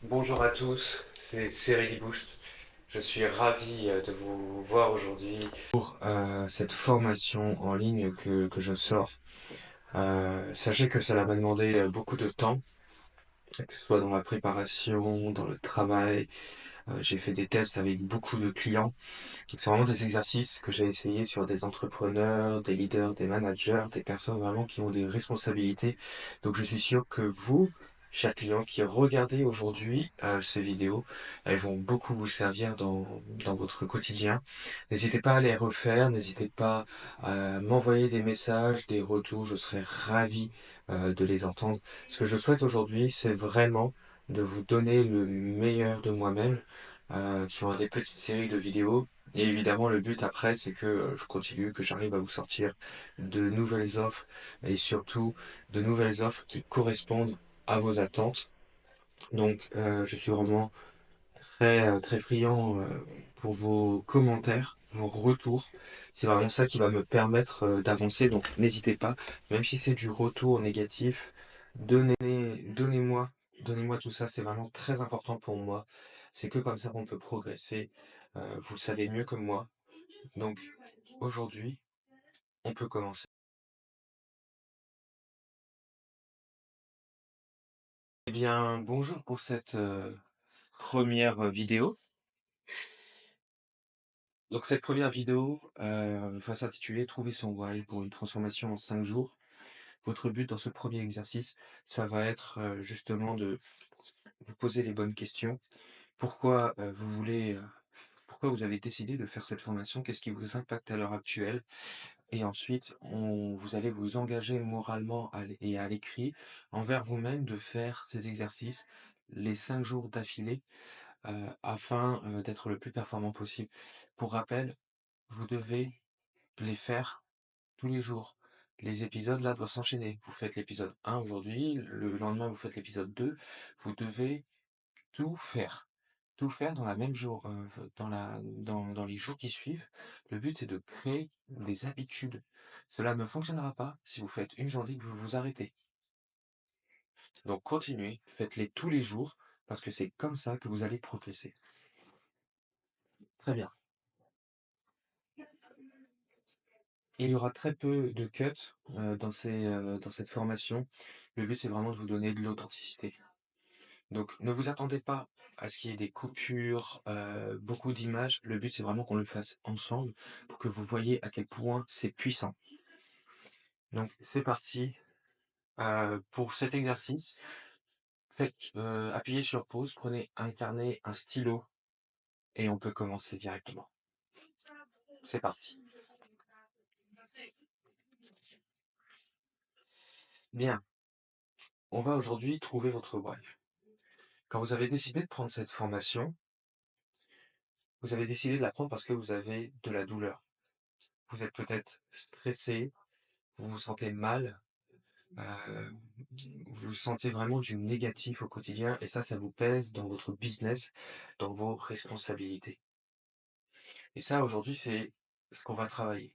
Bonjour à tous, c'est Cyril Boost. Je suis ravi de vous voir aujourd'hui pour cette formation en ligne que je sors. Sachez que cela m'a demandé beaucoup de temps, que ce soit dans la préparation, dans le travail. J'ai fait des tests avec beaucoup de clients. Donc c'est vraiment des exercices que j'ai essayé sur des entrepreneurs, des leaders, des managers, des personnes vraiment qui ont des responsabilités. Donc je suis sûr que vous, chers clients qui regardez aujourd'hui ces vidéos, elles vont beaucoup vous servir dans votre quotidien. N'hésitez pas à les refaire, n'hésitez pas à m'envoyer des messages, des retours, je serai ravi de les entendre. Ce que je souhaite aujourd'hui, c'est vraiment de vous donner le meilleur de moi-même sur des petites séries de vidéos. Et évidemment, le but après, c'est que je continue, que j'arrive à vous sortir de nouvelles offres et surtout de nouvelles offres qui correspondent à vos attentes. Donc, je suis vraiment très friand pour vos commentaires, vos retours. C'est vraiment ça qui va me permettre d'avancer. Donc, n'hésitez pas, même si c'est du retour négatif, donnez, donnez-moi, donnez-moi tout ça. C'est vraiment très important pour moi. C'est que comme ça qu'on peut progresser. Vous le savez mieux que moi. Donc, aujourd'hui, on peut commencer. Eh bien, bonjour pour cette première vidéo. Donc, cette première vidéo va s'intituler Trouver son why pour une transformation en 5 jours. Votre but dans ce premier exercice, ça va être justement de vous poser les bonnes questions. Pourquoi pourquoi vous avez décidé de faire cette formation? Qu'est-ce qui vous impacte à l'heure actuelle? Et ensuite, vous allez vous engager moralement et à l'écrit envers vous-même de faire ces exercices les 5 jours d'affilée afin d'être le plus performant possible. Pour rappel, vous devez les faire tous les jours. Les épisodes là doivent s'enchaîner. Vous faites l'épisode 1 aujourd'hui, le lendemain vous faites l'épisode 2. Vous devez tout faire. Tout faire dans la même jour, dans les jours qui suivent. Le but c'est de créer des habitudes. Cela ne fonctionnera pas si vous faites une journée que vous vous arrêtez. Donc continuez, faites-les tous les jours parce que c'est comme ça que vous allez progresser. Très bien. Il y aura très peu de cuts dans cette formation. Le but, c'est vraiment de vous donner de l'authenticité. Donc, ne vous attendez pas à ce qu'il y ait des coupures, beaucoup d'images. Le but, c'est vraiment qu'on le fasse ensemble pour que vous voyez à quel point c'est puissant. Donc, c'est parti. Pour cet exercice, appuyez sur pause, prenez un carnet, un stylo et on peut commencer directement. C'est parti. Bien, on va aujourd'hui trouver votre why. Quand vous avez décidé de prendre cette formation, vous avez décidé de la prendre parce que vous avez de la douleur. Vous êtes peut-être stressé, vous vous sentez mal, euh, vous sentez vraiment du négatif au quotidien et ça vous pèse dans votre business, dans vos responsabilités. Et ça, aujourd'hui, c'est ce qu'on va travailler.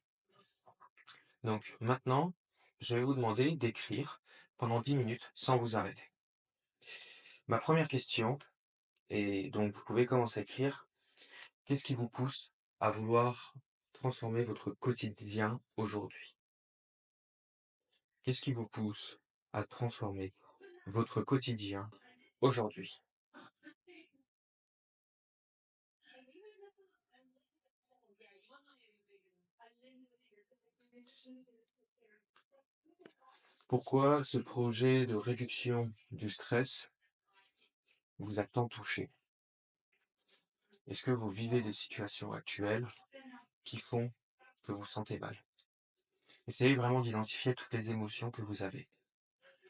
Donc maintenant, je vais vous demander d'écrire pendant 10 minutes sans vous arrêter. Ma première question, et donc vous pouvez commencer à écrire, qu'est-ce qui vous pousse à vouloir transformer votre quotidien aujourd'hui? Qu'est-ce qui vous pousse à transformer votre quotidien aujourd'hui? Pourquoi ce projet de réduction du stress vous a tant touché? Est-ce que vous vivez des situations actuelles qui font que vous sentez mal? Essayez vraiment d'identifier toutes les émotions que vous avez,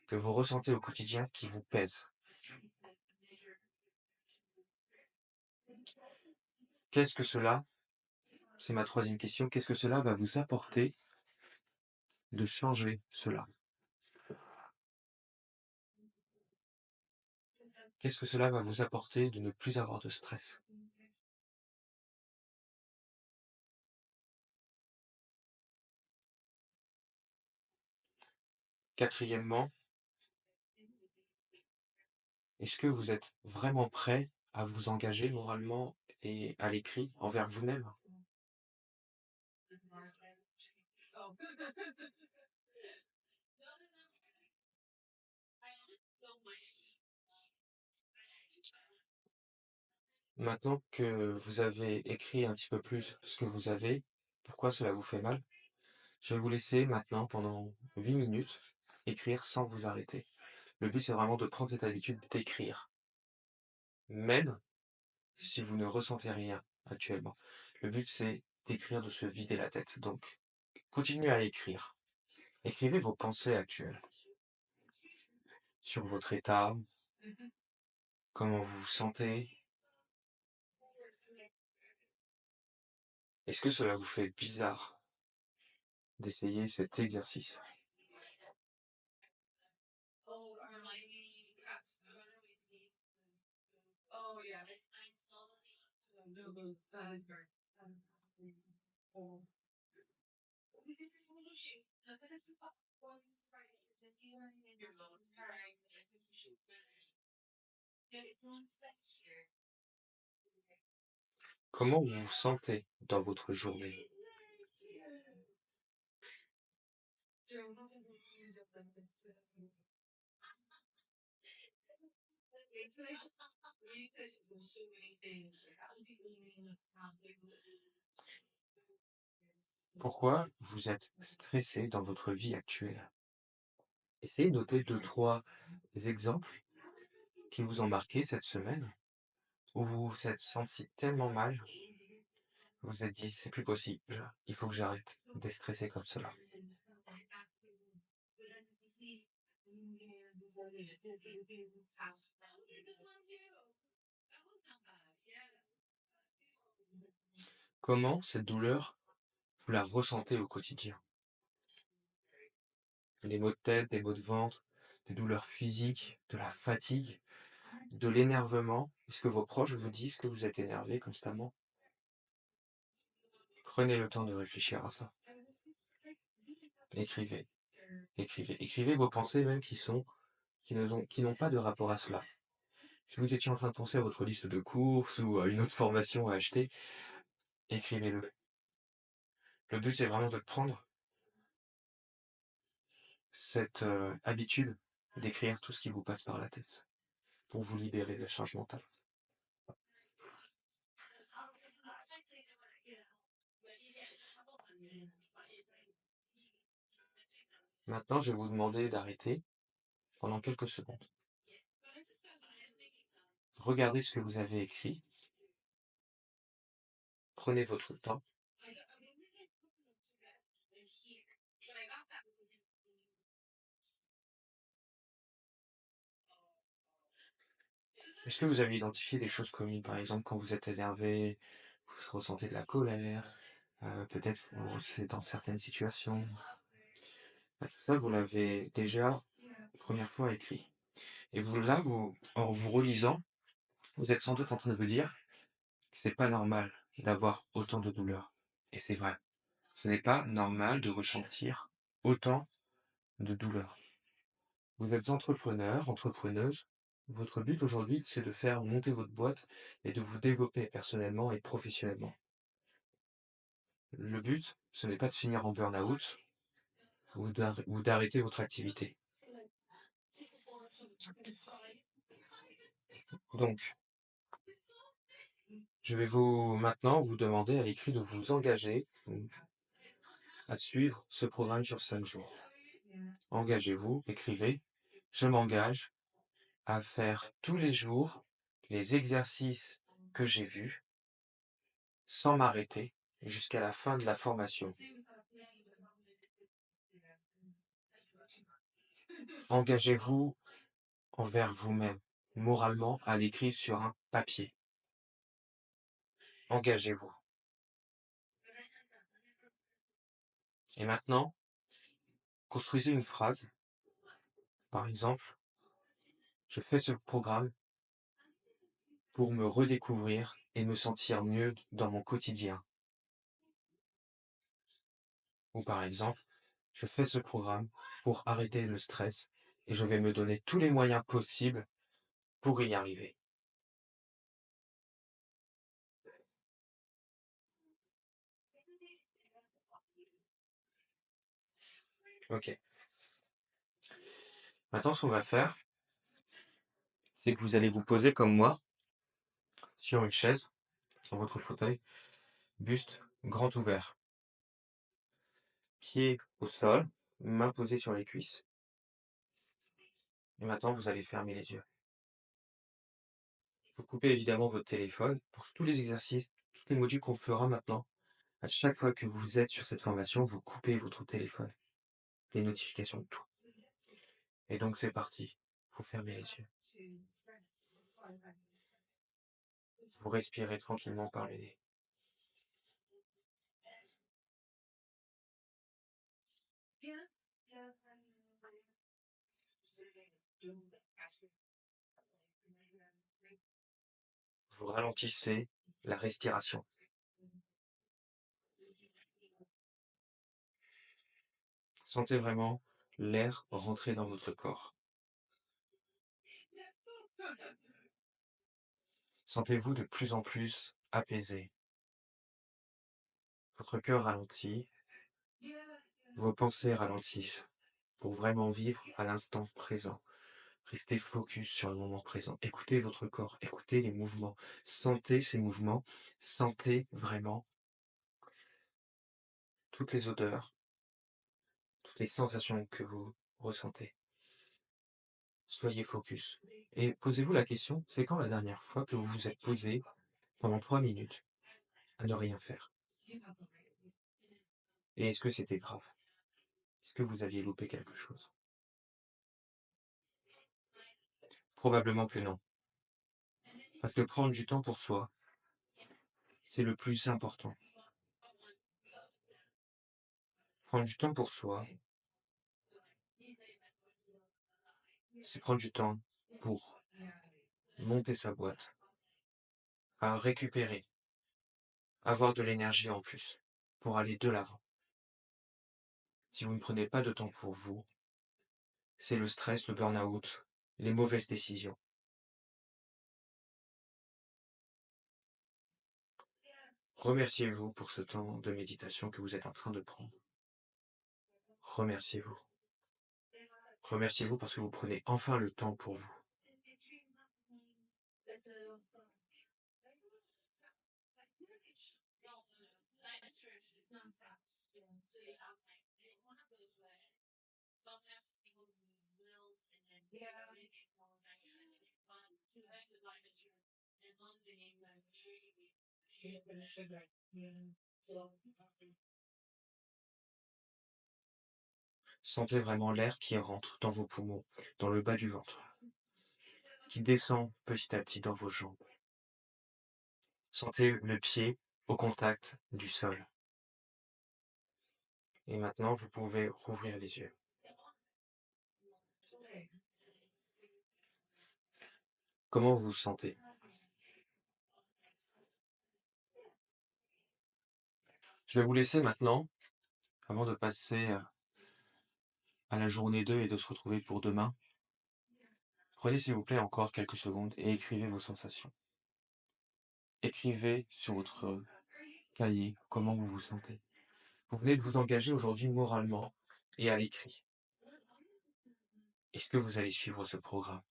que vous ressentez au quotidien qui vous pèsent. Qu'est-ce que cela, c'est ma troisième question, qu'est-ce que cela va vous apporter de changer cela? Qu'est-ce que cela va vous apporter de ne plus avoir de stress? Quatrièmement, Est-ce que vous êtes vraiment prêt à vous engager moralement et à l'écrit envers vous-même? Maintenant que vous avez écrit un petit peu plus ce que vous avez, pourquoi cela vous fait mal, je vais vous laisser maintenant pendant 8 minutes écrire sans vous arrêter. Le but, c'est vraiment de prendre cette habitude d'écrire, même si vous ne ressentez rien actuellement. Le but, c'est d'écrire, de se vider la tête. Donc, continuez à écrire. Écrivez vos pensées actuelles sur votre état, comment vous vous sentez. Est-ce que cela vous fait bizarre d'essayer cet exercice? Comment vous vous sentez dans votre journée? Pourquoi vous êtes stressé dans votre vie actuelle? Essayez de noter deux, trois exemples qui vous ont marqué cette semaine, où vous vous êtes senti tellement mal, vous vous êtes dit, c'est plus possible, il faut que j'arrête d'être stressé comme cela. Comment cette douleur, vous la ressentez au quotidien? Des maux de tête, des maux de ventre, des douleurs physiques, de la fatigue, de l'énervement? Est-ce que vos proches vous disent que vous êtes énervé constamment? Prenez le temps de réfléchir à ça. Écrivez, écrivez vos pensées même qui n'ont pas de rapport à cela. Si vous étiez en train de penser à votre liste de courses ou à une autre formation à acheter, écrivez-le. Le but, c'est vraiment de prendre cette habitude d'écrire tout ce qui vous passe par la tête pour vous libérer de la charge mentale. Maintenant, je vais vous demander d'arrêter pendant quelques secondes. Regardez ce que vous avez écrit. Prenez votre temps. Est-ce que vous avez identifié des choses communes? Par exemple, quand vous êtes énervé, vous ressentez de la colère, peut-être c'est dans certaines situations. Tout ça, vous l'avez déjà, première fois écrit. Et vous, là, en vous relisant, vous êtes sans doute en train de vous dire que c'est pas normal d'avoir autant de douleur. Et c'est vrai. Ce n'est pas normal de ressentir autant de douleur. Vous êtes entrepreneur, entrepreneuse. Votre but aujourd'hui, c'est de faire monter votre boîte et de vous développer personnellement et professionnellement. Le but, ce n'est pas de finir en burn-out ou d'arrêter votre activité. Donc, je vais maintenant vous demander à l'écrit de vous engager à suivre ce programme sur 5 jours. Engagez-vous, écrivez, je m'engage à faire tous les jours les exercices que j'ai vus sans m'arrêter jusqu'à la fin de la formation. Engagez-vous envers vous-même, moralement, à l'écrire sur un papier. Engagez-vous. Et maintenant, construisez une phrase. Par exemple, je fais ce programme pour me redécouvrir et me sentir mieux dans mon quotidien. Ou par exemple, je fais ce programme pour arrêter le stress et je vais me donner tous les moyens possibles pour y arriver. OK. Maintenant, ce qu'on va faire, c'est que vous allez vous poser comme moi sur une chaise, sur votre fauteuil, buste grand ouvert, pieds au sol, mains posées sur les cuisses. Et maintenant, vous allez fermer les yeux. Vous coupez évidemment votre téléphone. Pour tous les exercices, toutes les modules qu'on fera maintenant, à chaque fois que vous êtes sur cette formation, vous coupez votre téléphone, les notifications, tout. Et donc c'est parti. Vous fermez les yeux. Vous respirez tranquillement par le nez. Vous ralentissez la respiration. Sentez vraiment l'air rentrer dans votre corps. Sentez-vous de plus en plus apaisé. Votre cœur ralentit, vos pensées ralentissent pour vraiment vivre à l'instant présent. Restez focus sur le moment présent. Écoutez votre corps, écoutez les mouvements. Sentez ces mouvements, sentez vraiment toutes les odeurs, toutes les sensations que vous ressentez. Soyez focus. Et posez-vous la question, c'est quand la dernière fois que vous vous êtes posé pendant 3 minutes à ne rien faire? Et est-ce que c'était grave? Est-ce que vous aviez loupé quelque chose? Probablement que non. Parce que prendre du temps pour soi, c'est le plus important. Prendre du temps pour soi, c'est prendre du temps pour monter sa boîte, à récupérer, avoir de l'énergie en plus pour aller de l'avant. Si vous ne prenez pas de temps pour vous, c'est le stress, le burn-out, les mauvaises décisions. Remerciez-vous pour ce temps de méditation que vous êtes en train de prendre. Remerciez-vous. Remerciez-vous parce que vous prenez enfin le temps pour vous. Sentez vraiment l'air qui rentre dans vos poumons, dans le bas du ventre, qui descend petit à petit dans vos jambes. Sentez le pied au contact du sol. Et maintenant, vous pouvez rouvrir les yeux. Comment vous vous sentez? Je vais vous laisser maintenant, avant de passer à la journée 2 et de se retrouver pour demain. Prenez s'il vous plaît encore quelques secondes et écrivez vos sensations. Écrivez sur votre cahier comment vous vous sentez. Vous venez de vous engager aujourd'hui moralement et à l'écrit. Est-ce que vous allez suivre ce programme?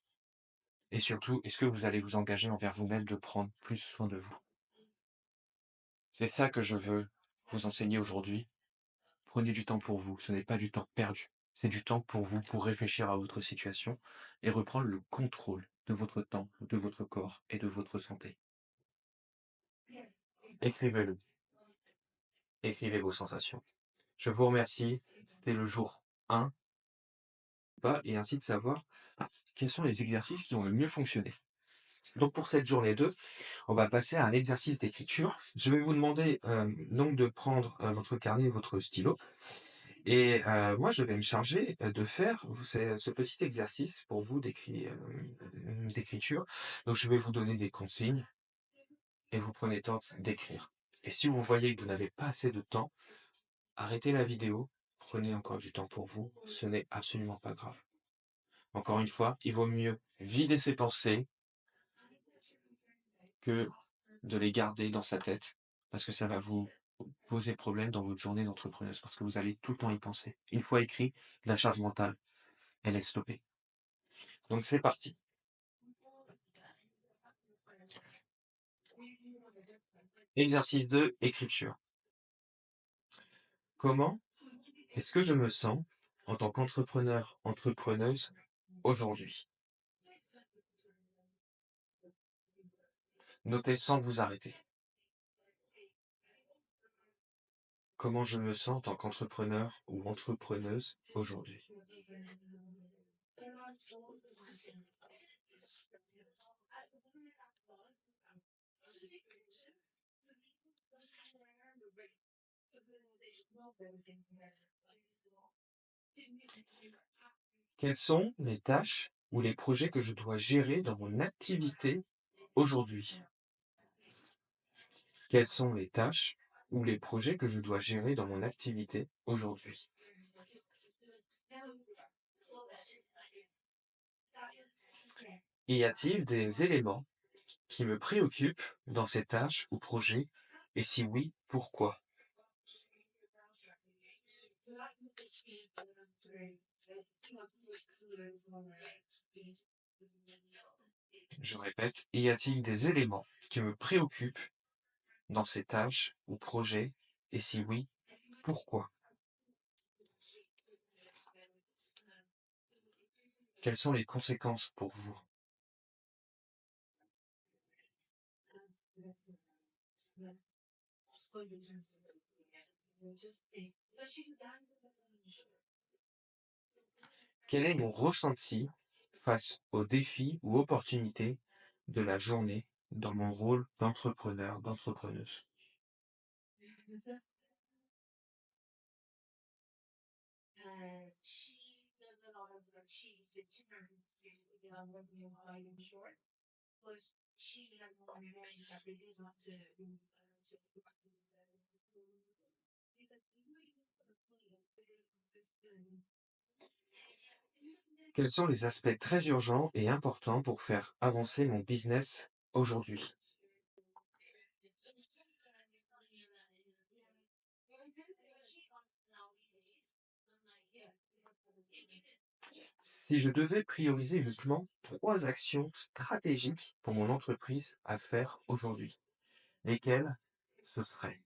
Et surtout, est-ce que vous allez vous engager envers vous-même de prendre plus soin de vous? C'est ça que je veux vous enseigner aujourd'hui. Prenez du temps pour vous, ce n'est pas du temps perdu. C'est du temps pour vous, pour réfléchir à votre situation et reprendre le contrôle de votre temps, de votre corps et de votre santé. Écrivez-le, écrivez vos sensations. Je vous remercie, c'était le jour 1, et ainsi de savoir quels sont les exercices qui ont le mieux fonctionné. Donc pour cette journée 2, on va passer à un exercice d'écriture. Je vais vous demander donc de prendre votre carnet et votre stylo. Et moi, je vais me charger de faire ce petit exercice pour vous d'écriture. Donc je vais vous donner des consignes et vous prenez le temps d'écrire. Et si vous voyez que vous n'avez pas assez de temps, arrêtez la vidéo, prenez encore du temps pour vous, ce n'est absolument pas grave. Encore une fois, il vaut mieux vider ses pensées que de les garder dans sa tête, parce que ça va vous poser problème dans votre journée d'entrepreneuse, parce que vous allez tout le temps y penser. Une fois écrit, la charge mentale, elle est stoppée. Donc c'est parti. Exercice 2, écriture. Comment est-ce que je me sens en tant qu'entrepreneur, entrepreneuse aujourd'hui? Notez sans vous arrêter. Comment je me sens en tant qu'entrepreneur ou entrepreneuse aujourd'hui? Quelles sont les tâches ou les projets que je dois gérer dans mon activité aujourd'hui? Quelles sont les tâches ou les projets que je dois gérer dans mon activité aujourd'hui? Y a-t-il des éléments qui me préoccupent dans ces tâches ou projets? Et si oui, pourquoi? Je répète, y a-t-il des éléments qui me préoccupent dans ces tâches ou projets? Et si oui, pourquoi? Quelles sont les conséquences pour vous? Quel est mon ressenti face aux défis ou opportunités de la journée dans mon rôle d'entrepreneur, d'entrepreneuse? Quels sont les aspects très urgents et importants pour faire avancer mon business aujourd'hui? Si je devais prioriser uniquement 3 actions stratégiques pour mon entreprise à faire aujourd'hui, lesquelles ce seraient?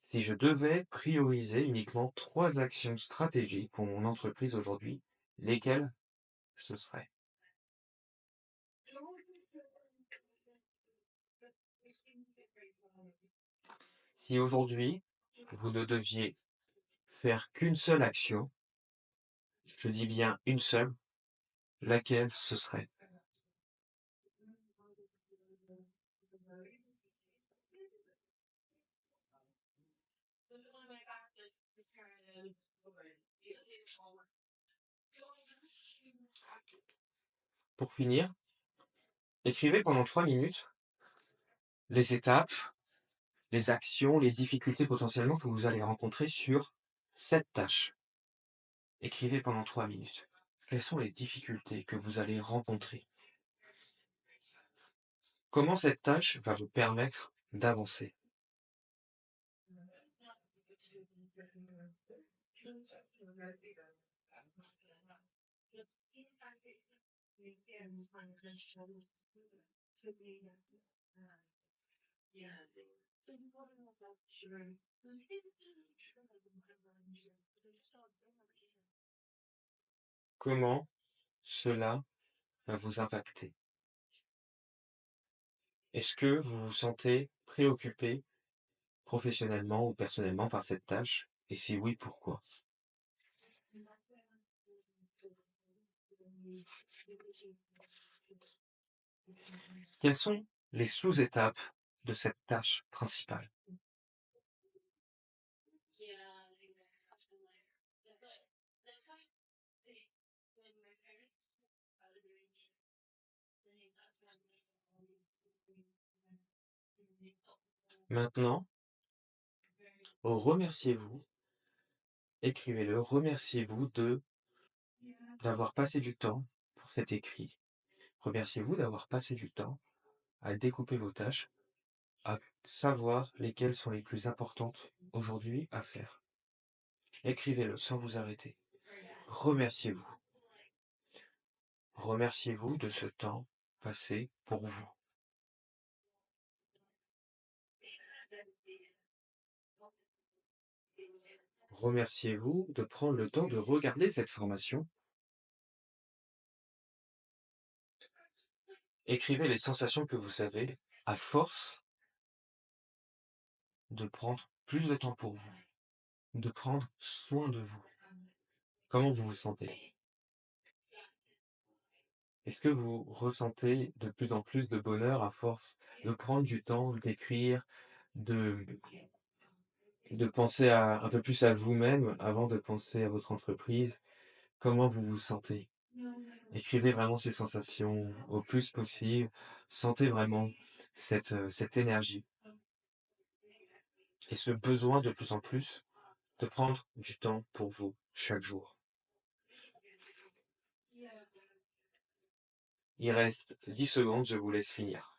Si je devais prioriser uniquement 3 actions stratégiques pour mon entreprise aujourd'hui, lesquelles ce seraient? Si aujourd'hui, vous ne deviez faire qu'une seule action, je dis bien une seule, laquelle ce serait? Pour finir, écrivez pendant 3 minutes les étapes, les actions, les difficultés potentiellement que vous allez rencontrer sur cette tâche. Écrivez pendant 3 minutes. Quelles sont les difficultés que vous allez rencontrer? Comment cette tâche va vous permettre d'avancer? Comment cela va vous impacter? Est-ce que vous vous sentez préoccupé professionnellement ou personnellement par cette tâche? Et si oui, pourquoi? Quelles sont les sous-étapes de cette tâche principale? Maintenant, remerciez-vous, écrivez-le, remerciez-vous d'avoir passé du temps pour cet écrit. Remerciez-vous d'avoir passé du temps à découper vos tâches, à savoir lesquelles sont les plus importantes aujourd'hui à faire. Écrivez-le sans vous arrêter. Remerciez-vous. Remerciez-vous de ce temps passé pour vous. Remerciez-vous de prendre le temps de regarder cette formation. Écrivez les sensations que vous avez à force de prendre plus de temps pour vous, de prendre soin de vous. Comment vous vous sentez? Est-ce que vous ressentez de plus en plus de bonheur à force de prendre du temps, d'écrire, de, de penser un peu plus à vous-même avant de penser à votre entreprise? Comment vous vous sentez? Écrivez vraiment ces sensations au plus possible. Sentez vraiment cette énergie et ce besoin de plus en plus de prendre du temps pour vous chaque jour. Il reste 10 secondes, je vous laisse finir.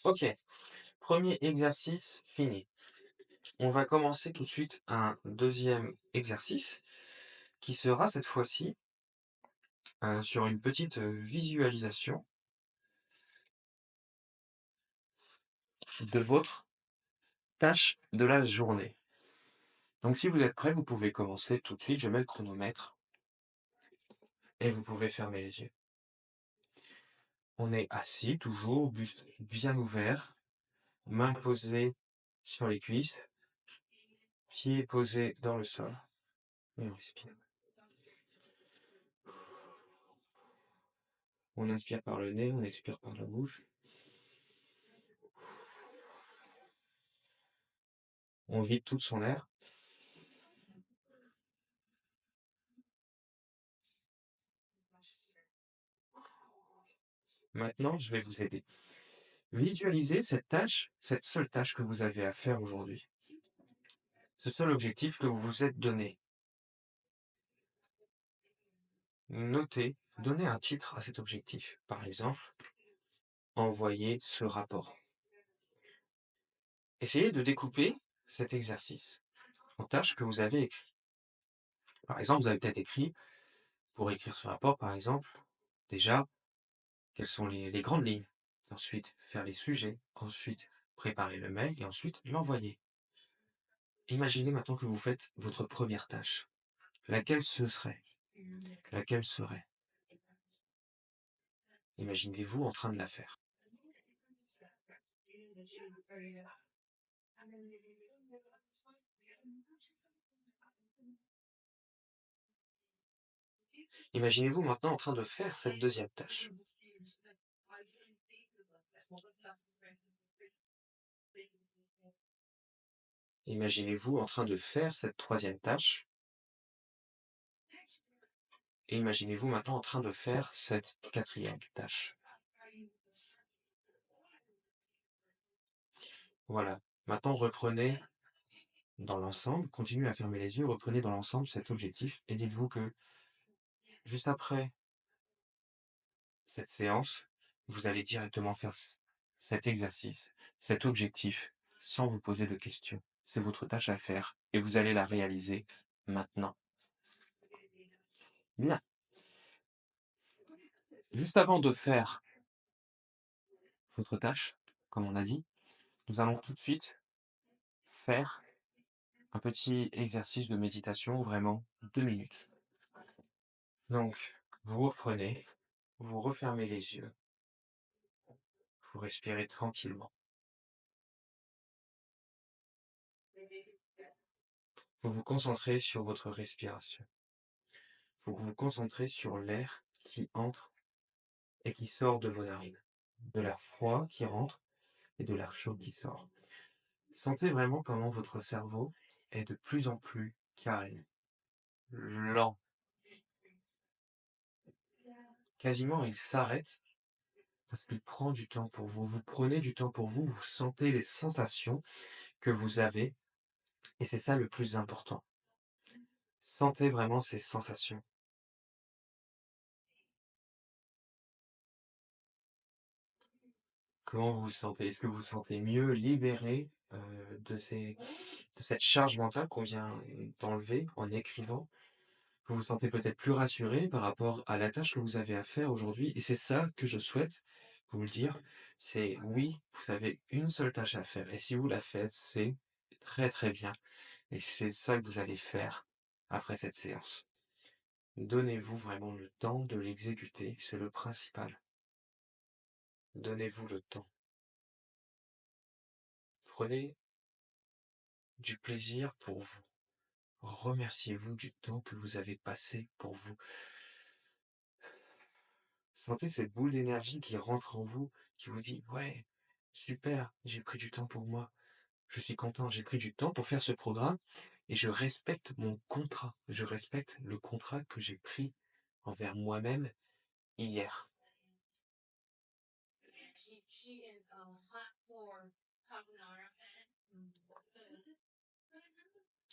Ok, premier exercice fini. On va commencer tout de suite un deuxième exercice qui sera cette fois-ci sur une petite visualisation de votre tâche de la journée. Donc si vous êtes prêts, vous pouvez commencer tout de suite. Je mets le chronomètre et vous pouvez fermer les yeux. On est assis, toujours, buste bien ouvert, mains posées sur les cuisses, pieds posés dans le sol. Et on respire. On inspire par le nez, on expire par la bouche. On vide tout son air. Maintenant, je vais vous aider. Visualisez cette tâche, cette seule tâche que vous avez à faire aujourd'hui. Ce seul objectif que vous vous êtes donné. Notez, donnez un titre à cet objectif. Par exemple, envoyer ce rapport. Essayez de découper cet exercice en tâches que vous avez écrites. Par exemple, vous avez peut-être écrit, pour écrire ce rapport, par exemple, déjà, quelles sont les grandes lignes. Ensuite, faire les sujets. Ensuite, préparer le mail et ensuite l'envoyer. Imaginez maintenant que vous faites votre première tâche. Laquelle ce serait? Laquelle serait? Imaginez-vous en train de la faire. Imaginez-vous maintenant en train de faire cette deuxième tâche. Imaginez-vous en train de faire cette troisième tâche. Et imaginez-vous maintenant en train de faire cette quatrième tâche. Voilà. Maintenant, reprenez dans l'ensemble, continuez à fermer les yeux, reprenez dans l'ensemble cet objectif et dites-vous que juste après cette séance, vous allez directement faire cet exercice, cet objectif, sans vous poser de questions. C'est votre tâche à faire et vous allez la réaliser maintenant. Bien. Juste avant de faire votre tâche, comme on a dit, nous allons tout de suite faire un petit exercice de méditation, vraiment 2 minutes. Donc, vous reprenez, vous refermez les yeux, vous respirez tranquillement. Vous vous concentrez sur votre respiration. Vous vous concentrez sur l'air qui entre et qui sort de vos narines. De l'air froid qui rentre et de l'air chaud qui sort. Sentez vraiment comment votre cerveau est de plus en plus calme, lent. Quasiment il s'arrête parce qu'il prend du temps pour vous. Vous prenez du temps pour vous, vous sentez les sensations que vous avez et c'est ça le plus important. Sentez vraiment ces sensations. Comment vous vous sentez? Est-ce que vous vous sentez mieux libéré, de cette charge mentale qu'on vient d'enlever en écrivant? Vous vous sentez peut-être plus rassuré par rapport à la tâche que vous avez à faire aujourd'hui et c'est ça que je souhaite vous le dire, c'est oui, vous avez une seule tâche à faire et si vous la faites, c'est très, très bien et c'est ça que vous allez faire après cette séance. Donnez-vous vraiment le temps de l'exécuter, c'est le principal. Donnez-vous le temps. Prenez du plaisir pour vous. Remerciez-vous du temps que vous avez passé pour vous. Sentez cette boule d'énergie qui rentre en vous, qui vous dit: «Ouais, super, j'ai pris du temps pour moi. Je suis content, j'ai pris du temps pour faire ce programme et je respecte mon contrat. Je respecte le contrat que j'ai pris envers moi-même hier».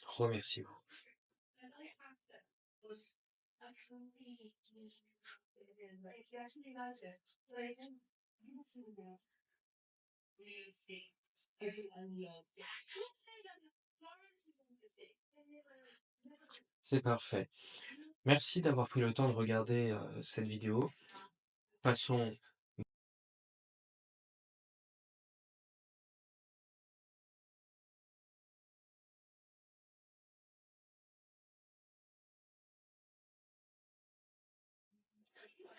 Remerciez-vous. C'est parfait. Merci d'avoir pris le temps de regarder, cette vidéo. Passons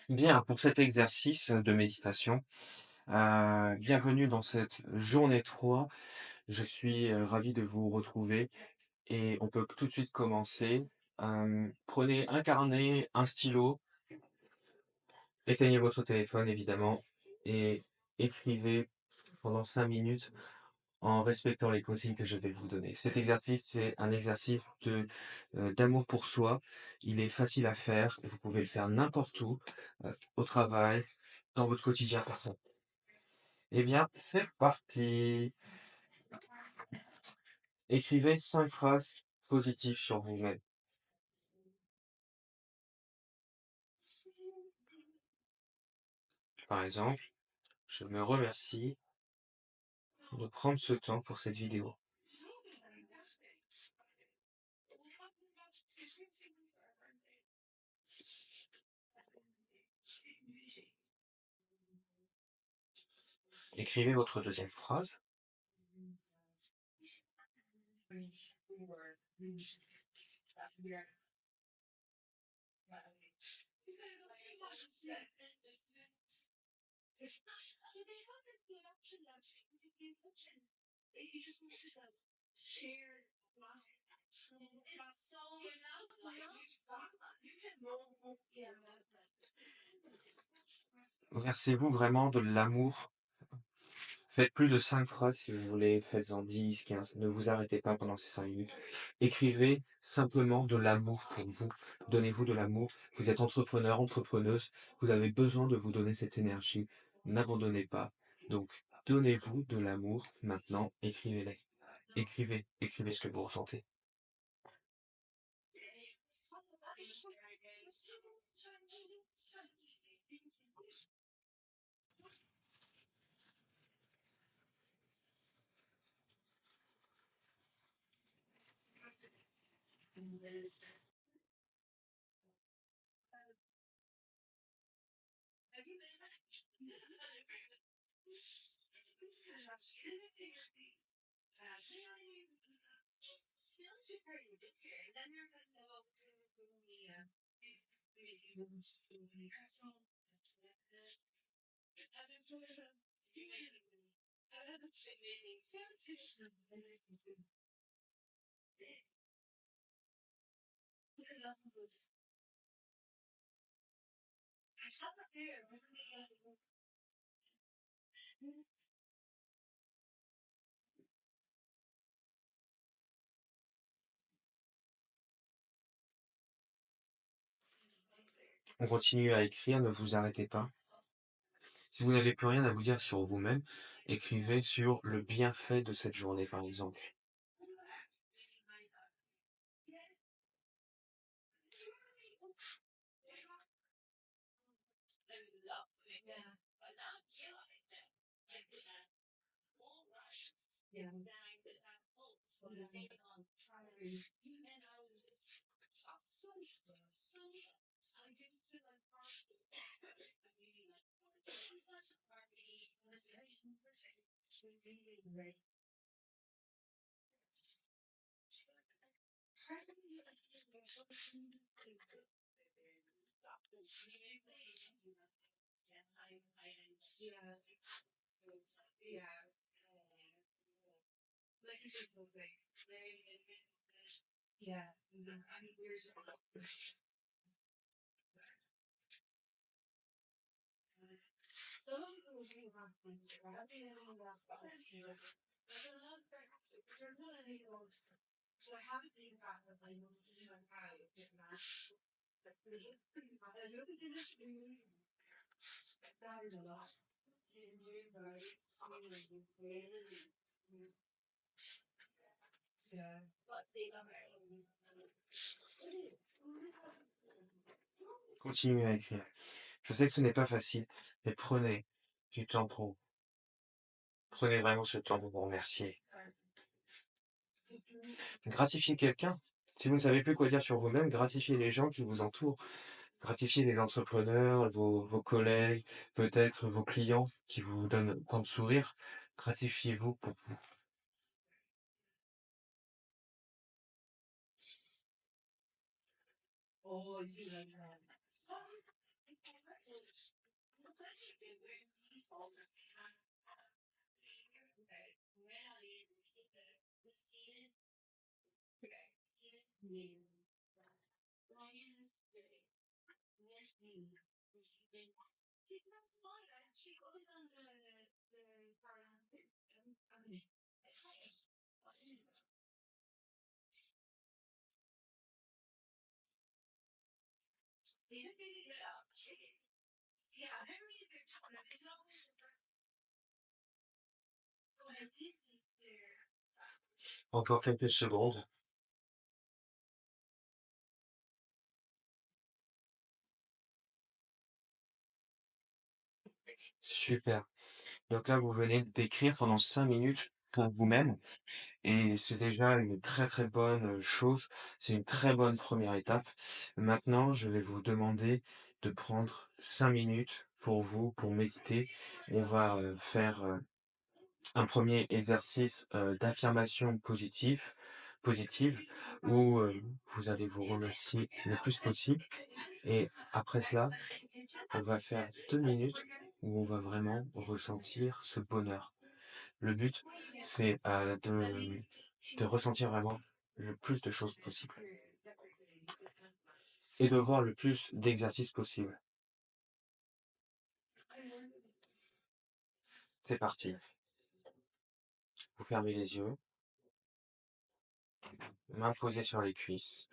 bien pour cet exercice de méditation. Bienvenue dans cette journée 3. Je suis, ravi de vous retrouver et on peut tout de suite commencer. Prenez un carnet, un stylo, éteignez votre téléphone évidemment et écrivez pendant 5 minutes en respectant les consignes que je vais vous donner. Cet exercice, c'est un exercice d'amour pour soi. Il est facile à faire, vous pouvez le faire n'importe où, au travail, dans votre quotidien personnel. Eh bien, c'est parti! Écrivez 5 phrases positives sur vous-même. Par exemple, je me remercie de prendre ce temps pour cette vidéo. Écrivez votre deuxième phrase. Versez-vous vraiment de l'amour. Faites plus de 5 phrases si vous voulez, faites-en 10, 15. Ne vous arrêtez pas pendant ces 5 minutes. Écrivez simplement de l'amour pour vous. Donnez-vous de l'amour. Vous êtes entrepreneur, entrepreneuse. Vous avez besoin de vous donner cette énergie. N'abandonnez pas. Donc, donnez-vous de l'amour. Maintenant, écrivez-les. Écrivez, écrivez ce que vous ressentez. On continue à écrire, ne vous arrêtez pas. Si vous n'avez plus rien à vous dire sur vous-même, écrivez sur le bienfait de cette journée, par exemple. Continuez à écrire. Je sais que ce n'est pas facile, mais prenez du temps pour vous. Prenez vraiment ce temps pour vous remercier. Gratifiez quelqu'un. Si vous ne savez plus quoi dire sur vous-même, gratifiez les gens qui vous entourent. Gratifiez les entrepreneurs, vos collègues, peut-être vos clients qui vous donnent tant de sourires. Gratifiez-vous pour vous. Encore quelques secondes. Super. Donc là, vous venez d'écrire pendant 5 minutes pour vous-même et c'est déjà une très très bonne chose. C'est une très bonne première étape. Maintenant, je vais vous demander de prendre 5 minutes pour vous, pour méditer. On va faire un premier exercice d'affirmation positive, où vous allez vous remercier le plus possible. Et après cela, on va faire 2 minutes où on va vraiment ressentir ce bonheur. Le but, c'est de ressentir vraiment le plus de choses possible et de voir le plus d'exercices possible. C'est parti. Vous fermez les yeux, main posée sur les cuisses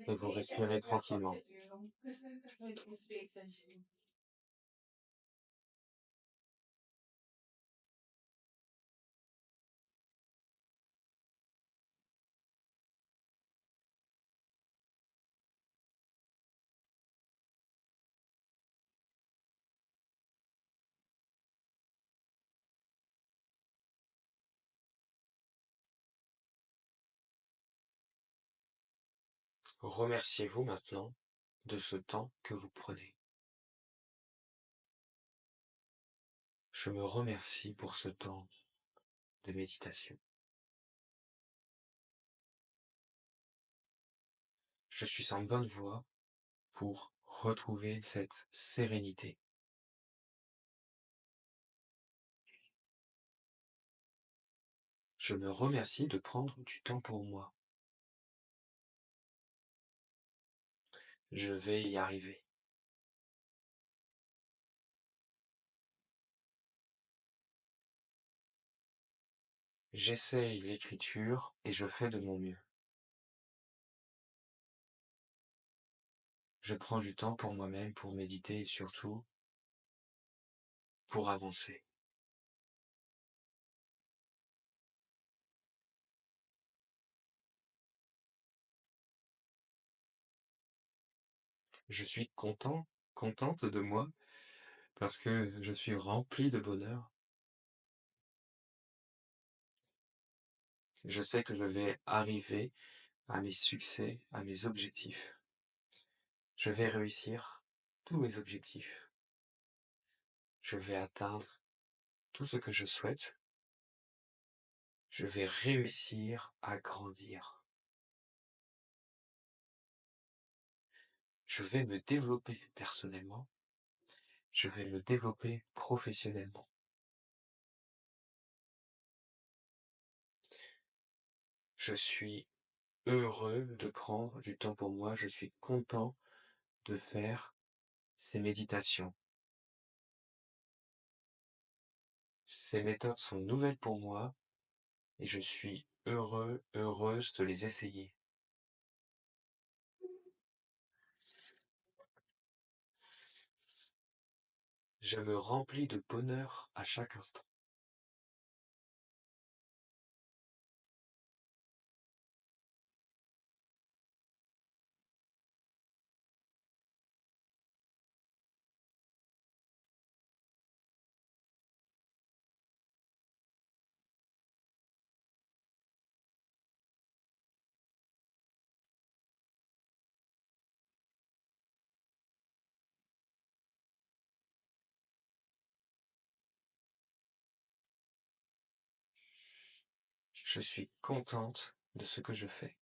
et vous respirez tranquillement. Remerciez-vous maintenant de ce temps que vous prenez. Je me remercie pour ce temps de méditation. Je suis en bonne voie pour retrouver cette sérénité. Je me remercie de prendre du temps pour moi. Je vais y arriver. J'essaye l'écriture et je fais de mon mieux. Je prends du temps pour moi-même pour méditer et surtout pour avancer. Je suis contente de moi, parce que je suis rempli de bonheur. Je sais que je vais arriver à mes succès, à mes objectifs. Je vais réussir tous mes objectifs. Je vais atteindre tout ce que je souhaite. Je vais réussir à grandir. Je vais me développer personnellement. Je vais me développer professionnellement. Je suis heureux de prendre du temps pour moi. Je suis content de faire ces méditations. Ces méthodes sont nouvelles pour moi et je suis heureuse de les essayer. Je me remplis de bonheur à chaque instant. Je suis contente de ce que je fais.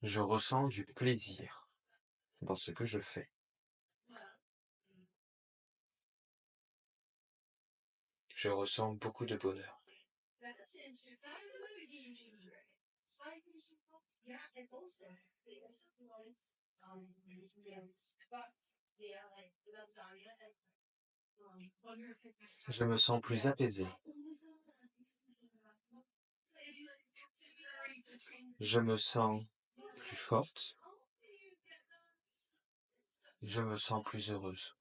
Je ressens du plaisir dans ce que je fais. Je ressens beaucoup de bonheur. Je me sens plus apaisé. Je me sens plus forte. Je me sens plus heureuse.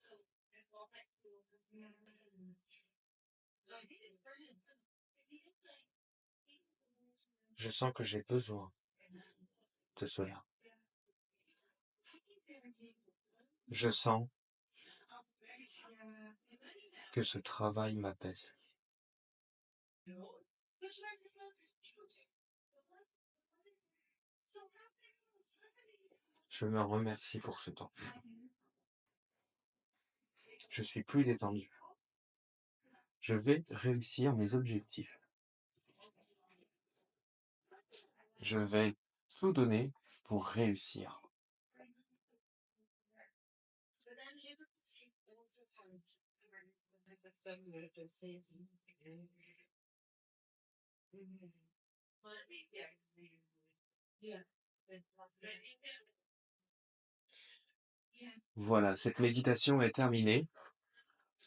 Je sens que j'ai besoin de cela. Je sens que ce travail m'apaise. Je me remercie pour ce temps. Je suis plus détendu. Je vais réussir mes objectifs. Je vais tout donner pour réussir. Voilà, cette méditation est terminée.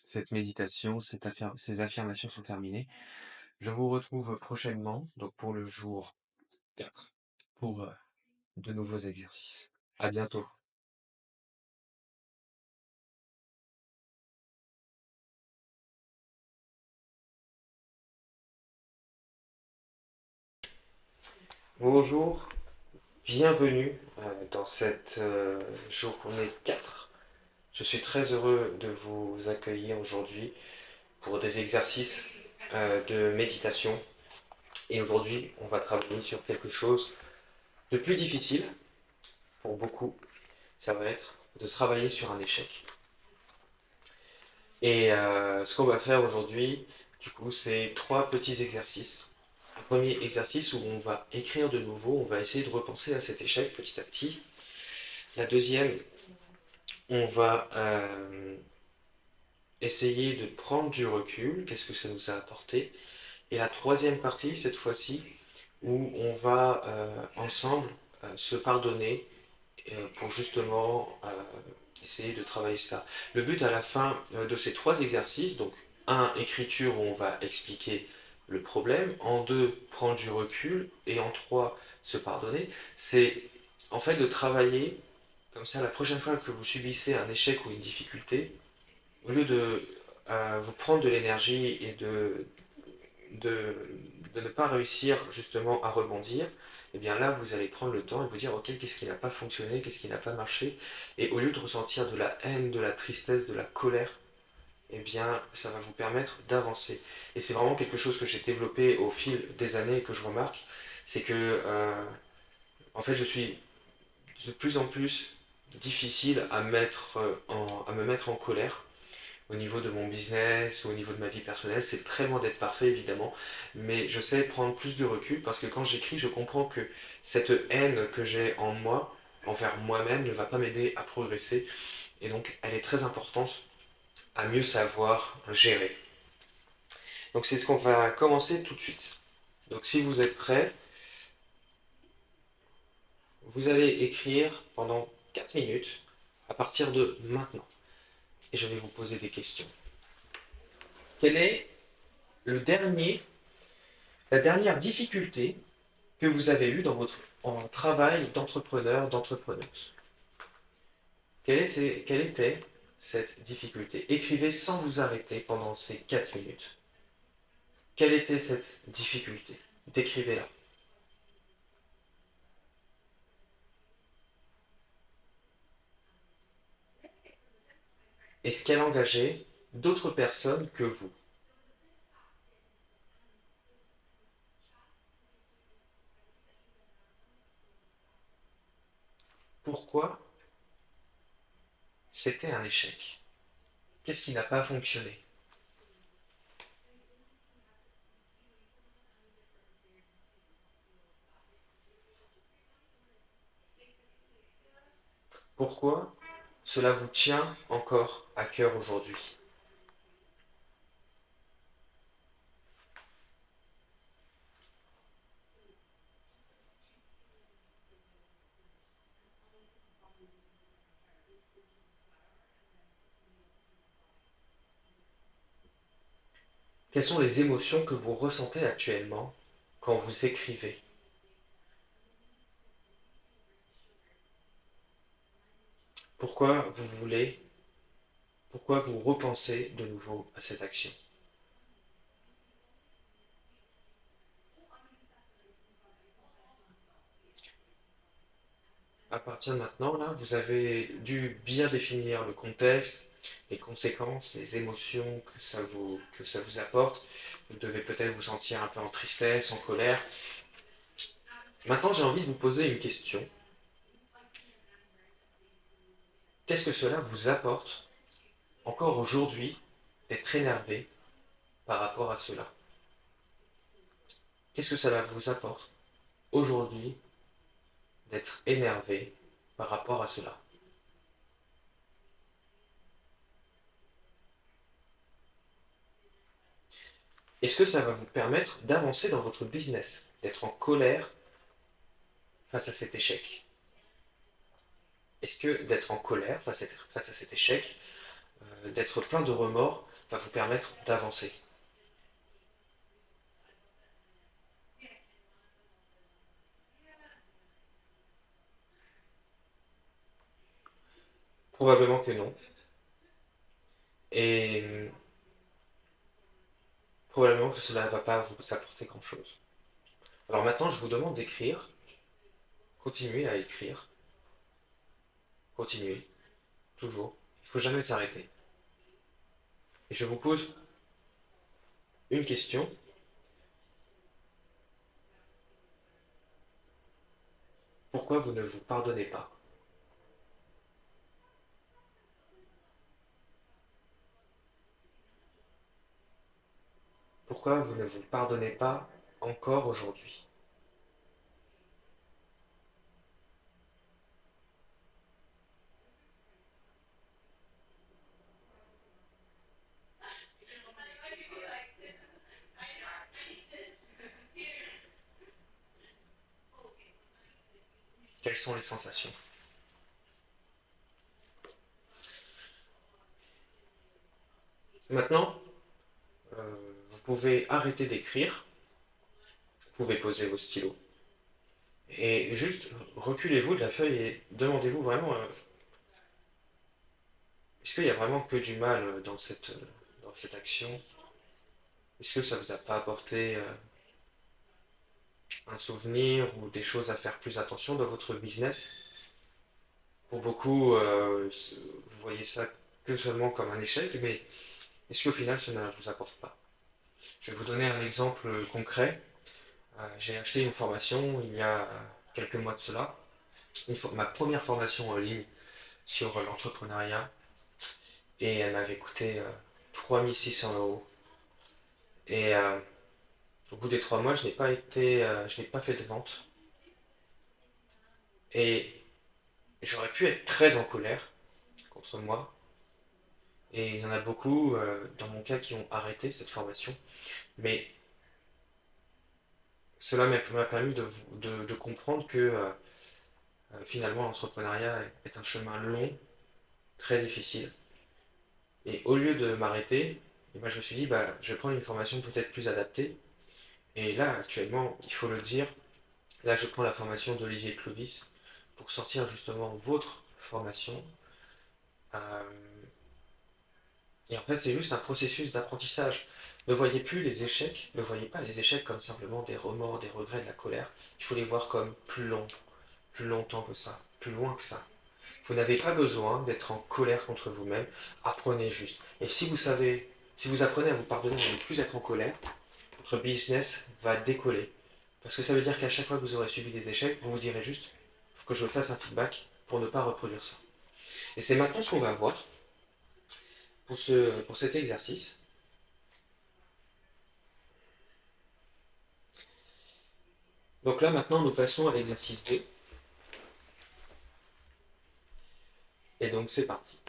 Cette méditation, ces affirmations sont terminées. Je vous retrouve prochainement, donc pour le jour 4, pour de nouveaux exercices. À bientôt. Bonjour, bienvenue dans cette journée 4. Je suis très heureux de vous accueillir aujourd'hui pour des exercices de méditation. Et aujourd'hui, on va travailler sur quelque chose de plus difficile pour beaucoup. Ça va être de travailler sur un échec. Et ce qu'on va faire aujourd'hui, du coup, c'est 3 petits exercices. Un premier exercice où on va écrire de nouveau, on va essayer de repenser à cet échec petit à petit. La deuxième, on va essayer de prendre du recul, qu'est-ce que ça nous a apporté. Et la troisième partie, cette fois-ci, où on va ensemble se pardonner pour justement essayer de travailler cela. Le but à la fin de ces 3 exercices, donc un, écriture où on va expliquer le problème, en deux, prendre du recul, et en trois, se pardonner, c'est en fait de travailler comme ça la prochaine fois que vous subissez un échec ou une difficulté, au lieu de vous prendre de l'énergie et de, de ne pas réussir justement à rebondir, et bien là vous allez prendre le temps et vous dire ok, qu'est-ce qui n'a pas fonctionné, qu'est-ce qui n'a pas marché, et au lieu de ressentir de la haine, de la tristesse, de la colère, eh bien, ça va vous permettre d'avancer. Et c'est vraiment quelque chose que j'ai développé au fil des années et que je remarque, c'est que, en fait, je suis de plus en plus difficile à me mettre en colère au niveau de mon business, au niveau de ma vie personnelle. C'est très loin d'être parfait, évidemment, mais je sais prendre plus de recul parce que quand j'écris, je comprends que cette haine que j'ai en moi, envers moi-même, ne va pas m'aider à progresser. Et donc, elle est très importante à mieux savoir gérer. Donc c'est ce qu'on va commencer tout de suite. Donc si vous êtes prêts, vous allez écrire pendant 4 minutes à partir de maintenant. Et je vais vous poser des questions. Quelle est le dernier, la dernière difficulté que vous avez eue dans votre travail d'entrepreneur, d'entrepreneuse? Quelle était cette difficulté? Écrivez sans vous arrêter pendant ces 4 minutes. Quelle était cette difficulté? Décrivez-la. Est-ce qu'elle engageait d'autres personnes que vous? Pourquoi c'était un échec? Qu'est-ce qui n'a pas fonctionné? Pourquoi cela vous tient encore à cœur aujourd'hui? Quelles sont les émotions que vous ressentez actuellement quand vous écrivez? Pourquoi vous voulez, pourquoi vous repensez de nouveau à cette action? À partir de maintenant, là, vous avez dû bien définir le contexte, les conséquences, les émotions que ça vous apporte. Vous devez peut-être vous sentir un peu en tristesse, en colère. Maintenant, j'ai envie de vous poser une question. Qu'est-ce que cela vous apporte encore aujourd'hui d'être énervé par rapport à cela? Qu'est-ce que cela vous apporte aujourd'hui d'être énervé par rapport à cela? Est-ce que ça va vous permettre d'avancer dans votre business, d'être en colère face à cet échec? Est-ce que d'être en colère face à cet échec, d'être plein de remords, va vous permettre d'avancer? Probablement que non. Et probablement que cela ne va pas vous apporter grand-chose. Alors maintenant, je vous demande d'écrire. Continuez à écrire. Continuez. Toujours. Il ne faut jamais s'arrêter. Et je vous pose une question. Pourquoi vous ne vous pardonnez pas? Pourquoi vous ne vous pardonnez pas encore aujourd'hui? Quelles sont les sensations? Maintenant, vous pouvez arrêter d'écrire, vous pouvez poser vos stylos, et juste reculez-vous de la feuille et demandez-vous vraiment, est-ce qu'il y a vraiment que du mal dans cette action? Est-ce que ça vous a pas apporté un souvenir ou des choses à faire plus attention dans votre business? Pour beaucoup, vous voyez ça que seulement comme un échec, mais est-ce qu'au final, ça ne vous apporte pas? Je vais vous donner un exemple concret. J'ai acheté une formation il y a quelques mois de cela, ma première formation en ligne sur l'entrepreneuriat, et elle m'avait coûté 3600 euros. Et au bout des 3 mois, je n'ai pas fait de vente. Et j'aurais pu être très en colère contre moi. Et il y en a beaucoup, dans mon cas, qui ont arrêté cette formation. Mais cela m'a permis de comprendre que finalement l'entrepreneuriat est un chemin long, très difficile. Et au lieu de m'arrêter, eh ben, je me suis dit, bah, je vais prendre une formation peut-être plus adaptée. Et là, actuellement, il faut le dire, là, je prends la formation d'Olivier Clovis pour sortir justement votre formation. Euh, et en fait, c'est juste un processus d'apprentissage. Ne voyez plus les échecs, ne voyez pas les échecs comme simplement des remords, des regrets, de la colère. Il faut les voir comme plus long, plus longtemps que ça, plus loin que ça. Vous n'avez pas besoin d'être en colère contre vous-même. Apprenez juste. Et si vous savez, si vous apprenez à vous pardonner et à ne plus être en colère, votre business va décoller. Parce que ça veut dire qu'à chaque fois que vous aurez subi des échecs, vous vous direz juste, il faut que je fasse un feedback pour ne pas reproduire ça. Et c'est maintenant ce qu'on va voir pour cet exercice. Donc là, maintenant, nous passons à l'exercice 2. Et donc, c'est parti.